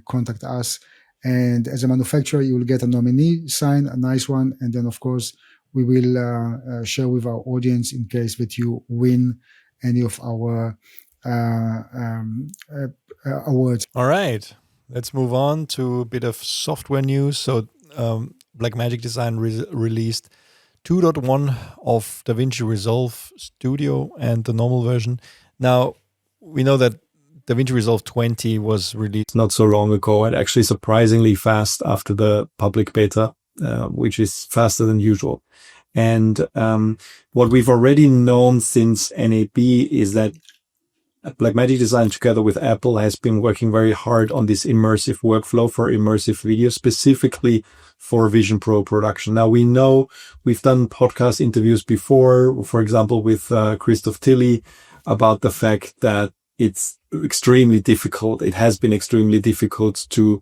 contact us. And as a manufacturer, you will get a nominee sign, a nice one. And then, of course, we will share with our audience in case that you win any of our awards. All right, let's move on to a bit of software news. So Blackmagic Design released 2.1 of DaVinci Resolve Studio and the normal version. Now, we know that DaVinci Resolve 20 was released not so long ago, and actually surprisingly fast after the public beta, which is faster than usual. And what we've already known since NAB is that Blackmagic Design, together with Apple, has been working very hard on this immersive workflow for immersive video, specifically for Vision Pro production. Now, we know we've done podcast interviews before, for example, with Christoph Tilly, about the fact that it's extremely difficult. It has been extremely difficult to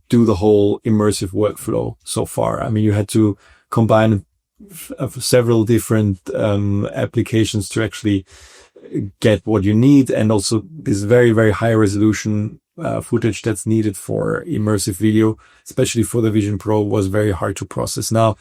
do the whole immersive workflow so far. I mean, you had to combine several different applications to actually get what you need, and also this very, very high resolution footage that's needed for immersive video, especially for the Vision Pro, was very hard to process. Now,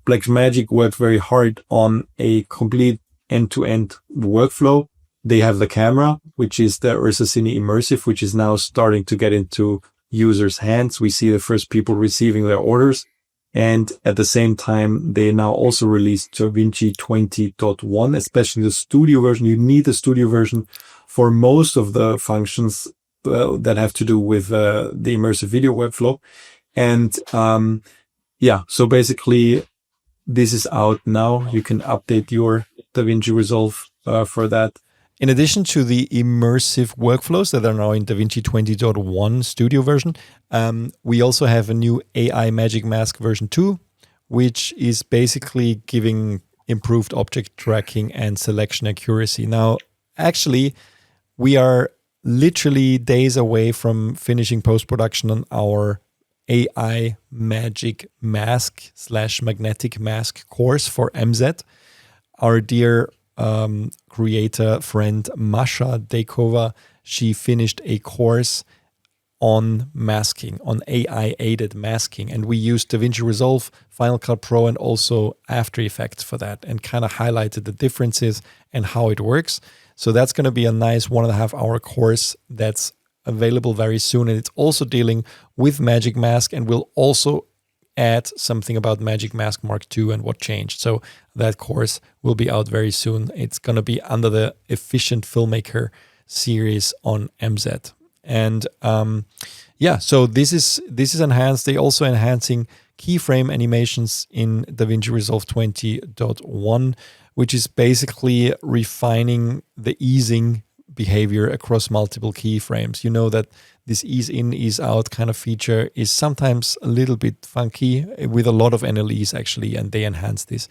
Blackmagic worked very hard on a complete end-to-end workflow They have the camera, which is the Ursa Cine Immersive, which is now starting to get into users' hands. We see the first people receiving their orders. And at the same time, they now also released DaVinci 20.1, especially the studio version. You need the studio version for most of the functions that have to do with the immersive video webflow. And so basically, this is out now. You can update your DaVinci Resolve for that. In addition to the immersive workflows that are now in DaVinci 20.1 studio version, we also have a new AI Magic Mask version 2, which is basically giving improved object tracking and selection accuracy. Now, actually, we are literally days away from finishing post-production on our AI Magic Mask / Magnetic Mask course for MZ. Our dear creator friend Masha Dekova, she finished a course on masking, on AI-aided masking. And we used DaVinci Resolve, Final Cut Pro, and also After Effects for that, and kind of highlighted the differences and how it works. So that's going to be a nice 1.5 hour course that's available very soon. And it's also dealing with Magic Mask, and will also add something about Magic Mask Mark II and what changed. So that course will be out very soon. It's going to be under the Efficient Filmmaker series on MZ. And so this is enhanced. They also enhancing keyframe animations in DaVinci Resolve 20.1, which is basically refining the easing behavior across multiple keyframes. You know that this ease in, ease out kind of feature is sometimes a little bit funky with a lot of NLEs actually, and they enhance this.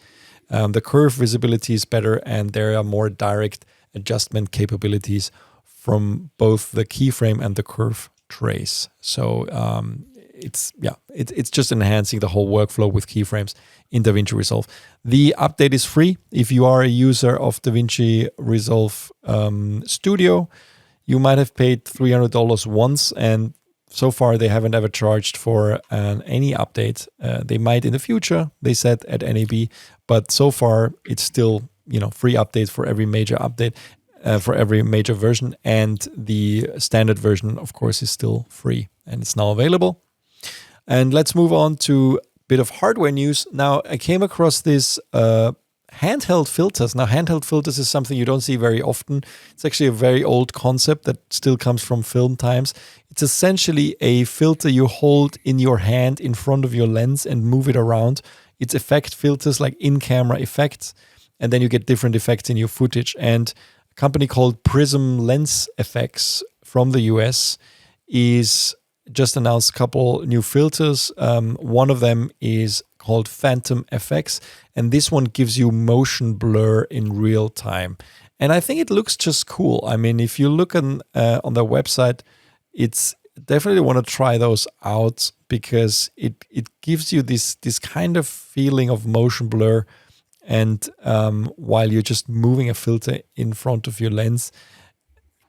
The curve visibility is better, and there are more direct adjustment capabilities from both the keyframe and the curve trace. So it's just enhancing the whole workflow with keyframes in DaVinci Resolve. The update is free. If you are a user of DaVinci Resolve Studio, you might have paid $300 once, and so far they haven't ever charged for any update. They might in the future, they said at NAB, but so far it's still free update for every major update. For every major version, and the standard version, of course, is still free, and it's now available. And let's move on to a bit of hardware news. Now, I came across this handheld filters. Now, handheld filters is something you don't see very often. It's actually a very old concept that still comes from film times. It's essentially a filter you hold in your hand in front of your lens and move it around. It's effect filters, like in-camera effects, and then you get different effects in your footage. And company called Prism Lens Effects from the US is just announced a couple new filters. One of them is called Phantom FX, and this one gives you motion blur in real time. And I think it looks just cool. I mean, if you look on their website, it's definitely want to try those out, because it gives you this kind of feeling of motion blur. And while you're just moving a filter in front of your lens.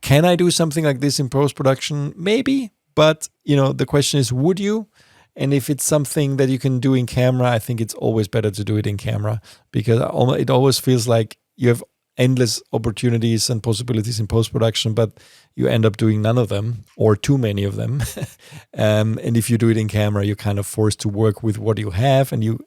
Can I do something like this in post-production? Maybe, but the question is, would you? And if it's something that you can do in camera, I think it's always better to do it in camera, because it always feels like you have endless opportunities and possibilities in post-production, but you end up doing none of them or too many of them. And if you do it in camera, you're kind of forced to work with what you have, and you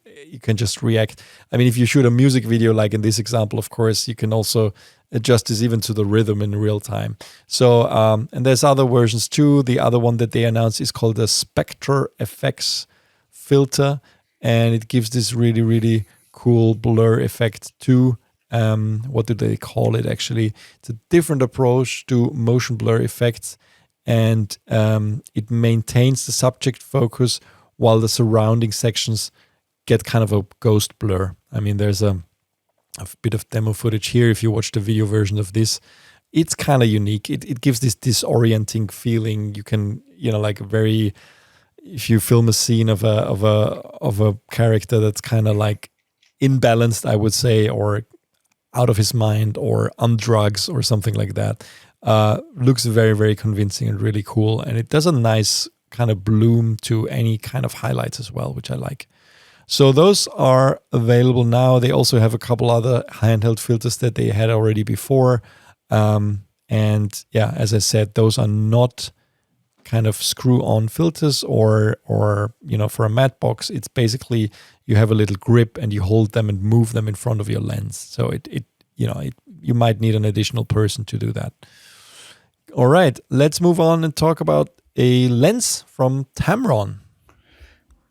can just react. I mean, if you shoot a music video, like in this example, of course, you can also adjust this even to the rhythm in real time. So, and there's other versions too. The other one that they announced is called the Spectre FX filter, and it gives this really, really cool blur effect too. What do they call it actually? It's a different approach to motion blur effects, and it maintains the subject focus while the surrounding sections get kind of a ghost blur. I mean, there's a bit of demo footage here. If you watch the video version of this, it's kind of unique. It gives this disorienting feeling. You can, like if you film a scene of a character that's kind of like imbalanced, I would say, or out of his mind or on drugs or something like that, looks very, very convincing and really cool. And it does a nice kind of bloom to any kind of highlights as well, which I like. So those are available now. They also have a couple other handheld filters that they had already before. And yeah, as I said, those are not kind of screw-on filters or for a matte box. It's basically you have a little grip and you hold them and move them in front of your lens. So you might need an additional person to do that. All right, let's move on and talk about a lens from Tamron.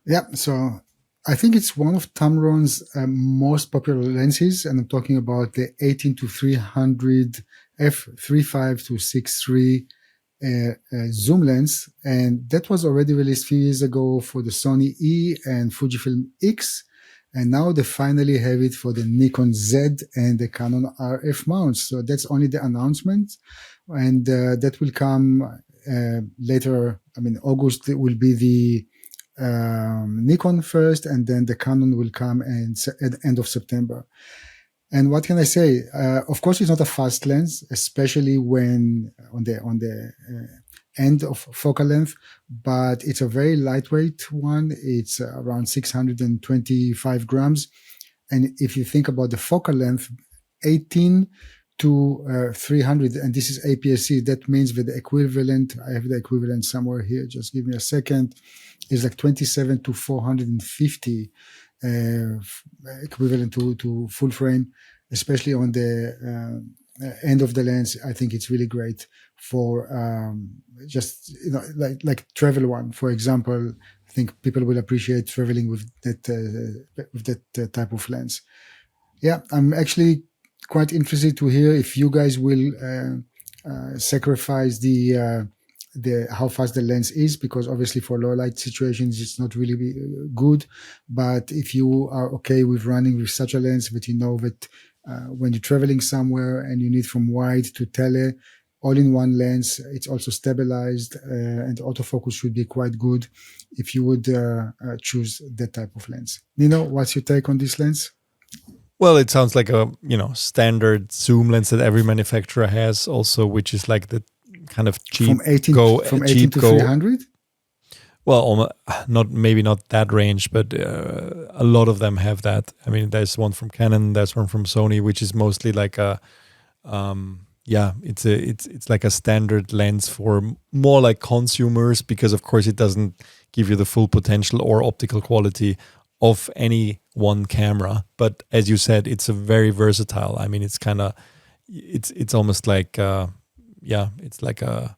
Yeah, so I think it's one of Tamron's most popular lenses, and I'm talking about the 18-300 f/35-6.3 zoom lens, and that was already released a few years ago for the Sony E and Fujifilm X, and now they finally have it for the Nikon Z and the Canon RF mounts. So that's only the announcement, and that will come later. I mean, August will be the Nikon first, and then the Canon will come at the end of September. And what can I say? Of course, it's not a fast lens, especially when on the end of focal length, but it's a very lightweight one. It's around 625 grams. And if you think about the focal length, 18 to 300, and this is APS-C, that means that the equivalent, I have the equivalent somewhere here, just give me a second, is like 27 to 450 equivalent to full frame, especially on the end of the lens. I think it's really great for just like travel one, for example. I think people will appreciate traveling with that type of lens. Yeah, I'm actually quite interested to hear if you guys will sacrifice the how fast the lens is, because obviously for low light situations it's not really good. But if you are okay with running with such a lens, that you know that when you're traveling somewhere and you need from wide to tele, all-in-one lens, it's also stabilized, and autofocus should be quite good if you would choose that type of lens. Nino, what's your take on this lens? Well, it sounds like a standard zoom lens that every manufacturer has, also, which is like the kind of cheap from 18 to 300. Well, maybe not that range, but a lot of them have that. I mean, there's one from Canon, there's one from Sony, which is mostly like a it's like a standard lens for more like consumers, because of course it doesn't give you the full potential or optical quality of any one camera. But as you said, it's a very versatile. I mean, it's kind of it's almost like it's like a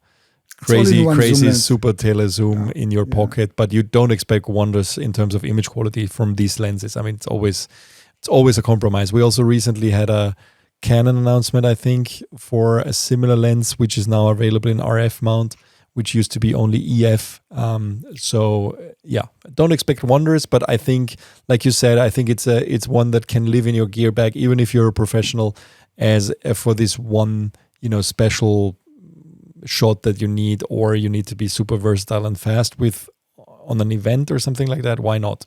crazy super tele zoom in your pocket, but you don't expect wonders in terms of image quality from these lenses. I mean, it's always a compromise. We also recently had a Canon announcement, I think, for a similar lens, which is now available in RF mount, which used to be only EF. Don't expect wonders, but I think, like you said, I think it's one that can live in your gear bag, even if you're a professional, as for this one, special shot that you need, or you need to be super versatile and fast on an event or something like that. Why not?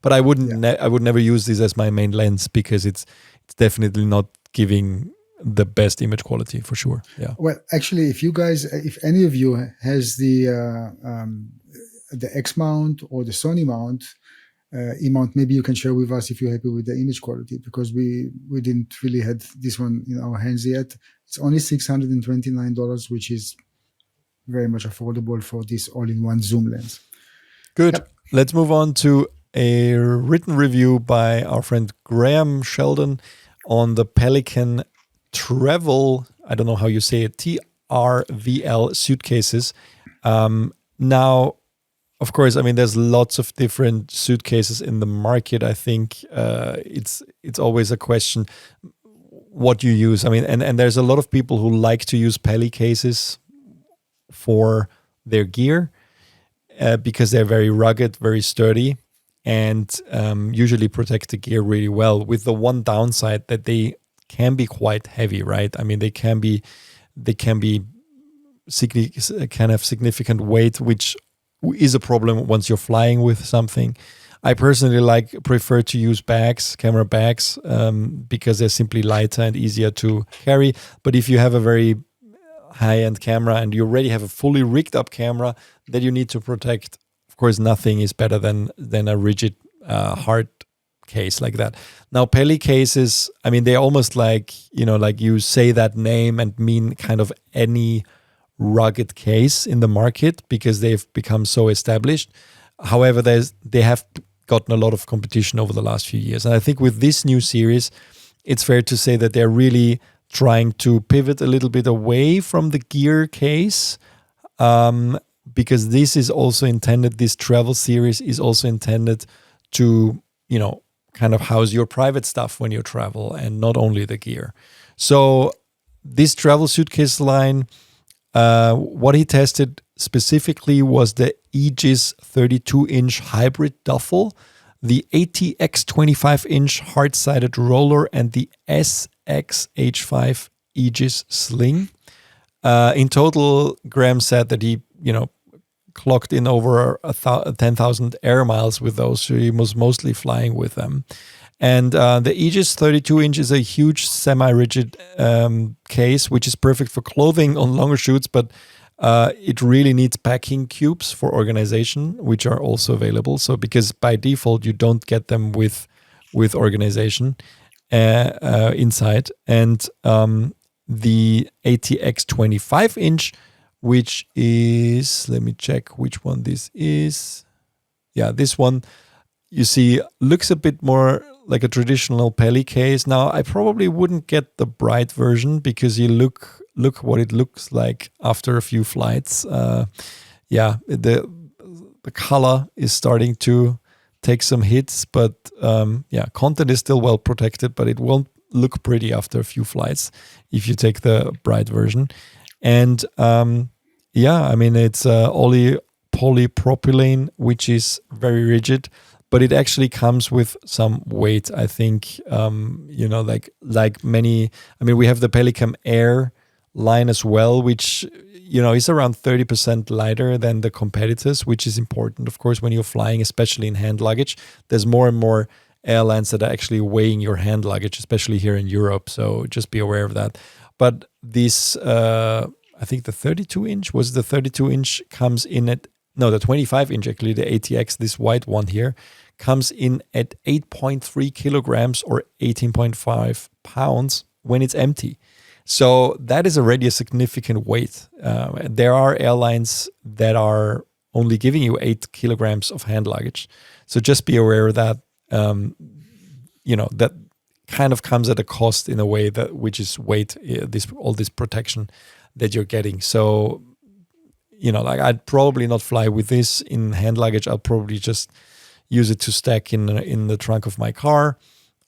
But I wouldn't. I would never use this as my main lens, because it's definitely not giving the best image quality for sure. Yeah. Well, actually, if any of you has the X mount or the Sony mount, E mount, maybe you can share with us if you're happy with the image quality, because we didn't really had this one in our hands yet. It's only $629, which is very much affordable for this all-in-one zoom lens. Good. Yep. Let's move on to a written review by our friend Graham Sheldon on the Pelican Travel, I don't know how you say it, TRVL suitcases. Now, of course, I mean, there's lots of different suitcases in the market. I think it's always a question what you use. I mean, and there's a lot of people who like to use Peli cases for their gear because they're very rugged, very sturdy, and usually protect the gear really well, with the one downside that they can be quite heavy, right? I mean, they can have significant weight, which is a problem once you're flying with something. I personally prefer to use camera bags, because they're simply lighter and easier to carry. But if you have a very high-end camera and you already have a fully rigged up camera that you need to protect, of course, nothing is better than a rigid, hard case like that. Now, Peli cases, I mean, they almost like, like you say that name and mean kind of any rugged case in the market because they've become so established. However, they have gotten a lot of competition over the last few years. And I think with this new series, it's fair to say that they're really trying to pivot a little bit away from the gear case, because this travel series is also intended to, kind of house your private stuff when you travel and not only the gear. So this travel suitcase line, what he tested specifically was the Aegis 32-inch hybrid duffel, the ATX 25-inch hard-sided roller, and the SX-H5 Aegis sling. In total, Graham said that he, clocked in over 10,000 air miles with those, so he was mostly flying with them. And the Aegis 32-inch is a huge semi-rigid case, which is perfect for clothing on longer shoots, but it really needs packing cubes for organization, which are also available. So because by default, you don't get them with organization inside. And the ATX 25-inch, which is, let me check which one this is. Yeah, this one, you see, looks a bit more like a traditional Peli case. Now, I probably wouldn't get the bright version because you look what it looks like after a few flights. The color is starting to take some hits, but content is still well protected, but it won't look pretty after a few flights if you take the bright version. And it's polypropylene, which is very rigid, but it actually comes with some weight. I think, like many, we have the Pelican Air line as well, which, is around 30% lighter than the competitors, which is important, of course, when you're flying, especially in hand luggage. There's more and more airlines that are actually weighing your hand luggage, especially here in Europe. So just be aware of that. But this, I think the 32-inch comes in at, no, the 25-inch actually, the ATX, this white one here, comes in at 8.3 kilograms or 18.5 pounds when it's empty. So that is already a significant weight. There are airlines that are only giving you 8 kilograms of hand luggage. So just be aware that, that kind of comes at a cost in a way that, which is weight, all this protection that you're getting. So, I'd probably not fly with this in hand luggage. I'll probably just use it to stack in the trunk of my car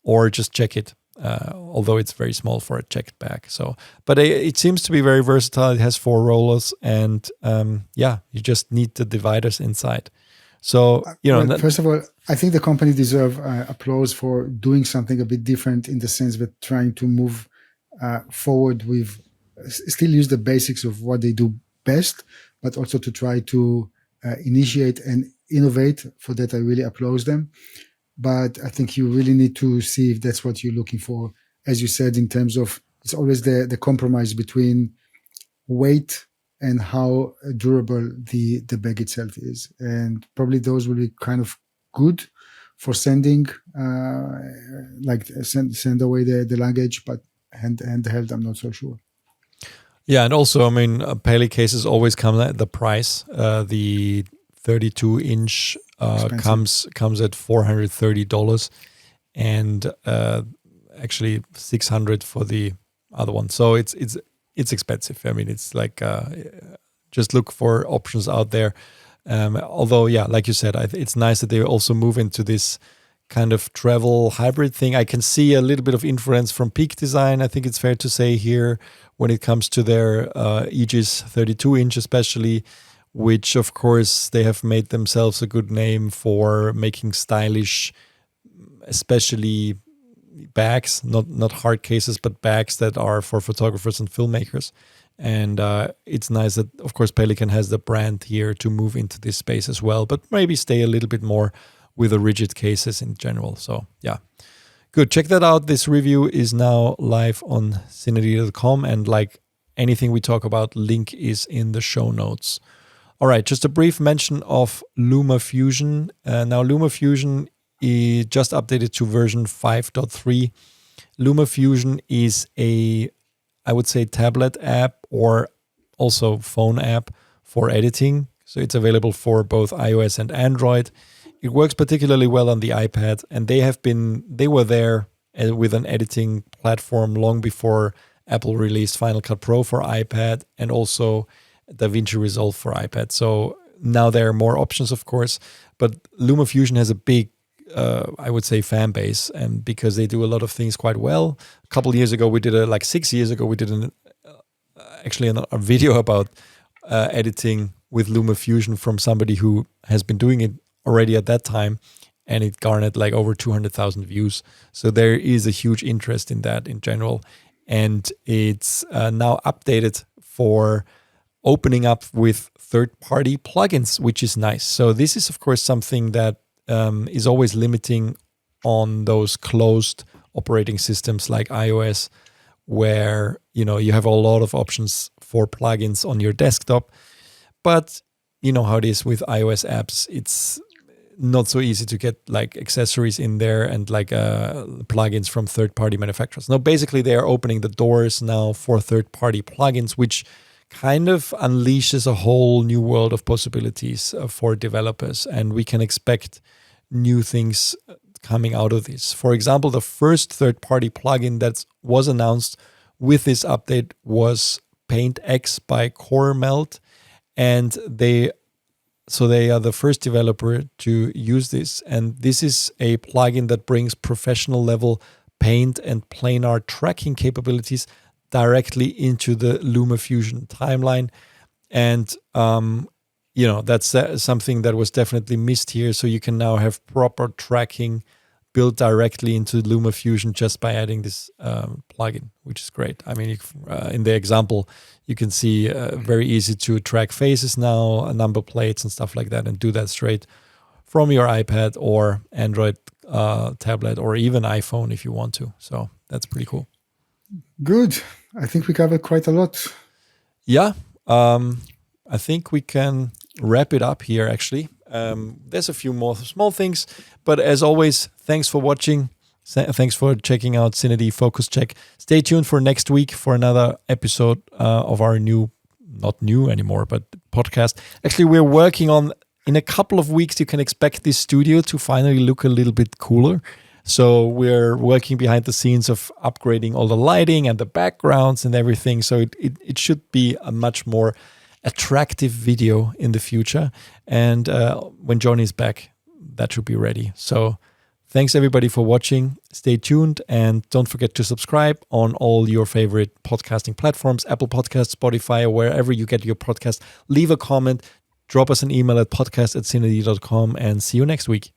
or just check it. Although it's very small for a checked bag. So, but it seems to be very versatile. It has 4 rollers, and you just need the dividers inside. So, first of all, I think the company deserve applause for doing something a bit different in the sense that trying to move forward with, still use the basics of what they do best, but also to try to initiate and innovate. For that, I really applaud them. But I think you really need to see if that's what you're looking for. As you said, in terms of, it's always the compromise between weight and how durable the bag itself is. And probably those will be kind of good for sending, send away the luggage, but handheld, I'm not so sure. Yeah, and also, Peli cases always come at the price. The 32-inch comes at $430 and actually $600 for the other one. So it's expensive. It's like just look for options out there. Although, like you said, it's nice that they also move into this kind of travel hybrid thing. I can see a little bit of influence from Peak Design. I think it's fair to say here when it comes to their Aegis 32-inch especially, which of course they have made themselves a good name for making stylish, especially bags, not hard cases, but bags that are for photographers and filmmakers. And it's nice that, of course, Pelican has the brand here to move into this space as well, but maybe stay a little bit more with the rigid cases in general. So, yeah. Good. Check that out. This review is now live on CineD.com, and like anything we talk about, link is in the show notes. All right, just a brief mention of LumaFusion. Now, LumaFusion just updated to version 5.3. LumaFusion is I would say, tablet app or also phone app for editing. So it's available for both iOS and Android. It works particularly well on the iPad, and they were there with an editing platform long before Apple released Final Cut Pro for iPad and also DaVinci Resolve for iPad. So now there are more options, of course, but LumaFusion has a big, I would say, fan base, and because they do a lot of things quite well. A couple of years ago, 6 years ago, we did a video about editing with LumaFusion from somebody who has been doing it already at that time, and it garnered like over 200,000 views. So there is a huge interest in that in general, and it's now updated for opening up with third-party plugins, which is nice. So this is, of course, something that is always limiting on those closed operating systems like iOS, where you have a lot of options for plugins on your desktop. But you know how it is with iOS apps. It's not so easy to get like accessories in there and like plugins from third-party manufacturers. Now, basically, they are opening the doors now for third-party plugins, which kind of unleashes a whole new world of possibilities for developers, and we can expect new things coming out of this. For example, the first third-party plugin that was announced with this update was PaintX by CoreMelt, and they are the first developer to use this. And this is a plugin that brings professional level paint and planar tracking capabilities directly into the LumaFusion timeline. And, that's something that was definitely missed here. So you can now have proper tracking built directly into LumaFusion just by adding this plugin, which is great. I mean, in the example, you can see very easy to track faces now, number plates and stuff like that, and do that straight from your iPad or Android tablet or even iPhone if you want to. So that's pretty cool. Good. I think we covered quite a lot. Yeah. I think we can wrap it up here, actually. There's a few more small things, but as always, thanks for watching. Thanks for checking out CineD Focus Check. Stay tuned for next week for another episode of our not new anymore, but podcast. Actually, we're working on, in a couple of weeks, you can expect this studio to finally look a little bit cooler. So we're working behind the scenes of upgrading all the lighting and the backgrounds and everything. So it should be a much more attractive video in the future. And when Johnny's back, that should be ready. So thanks everybody for watching. Stay tuned and don't forget to subscribe on all your favorite podcasting platforms, Apple Podcasts, Spotify, or wherever you get your podcast. Leave a comment, drop us an email at podcast@cined.com, and see you next week.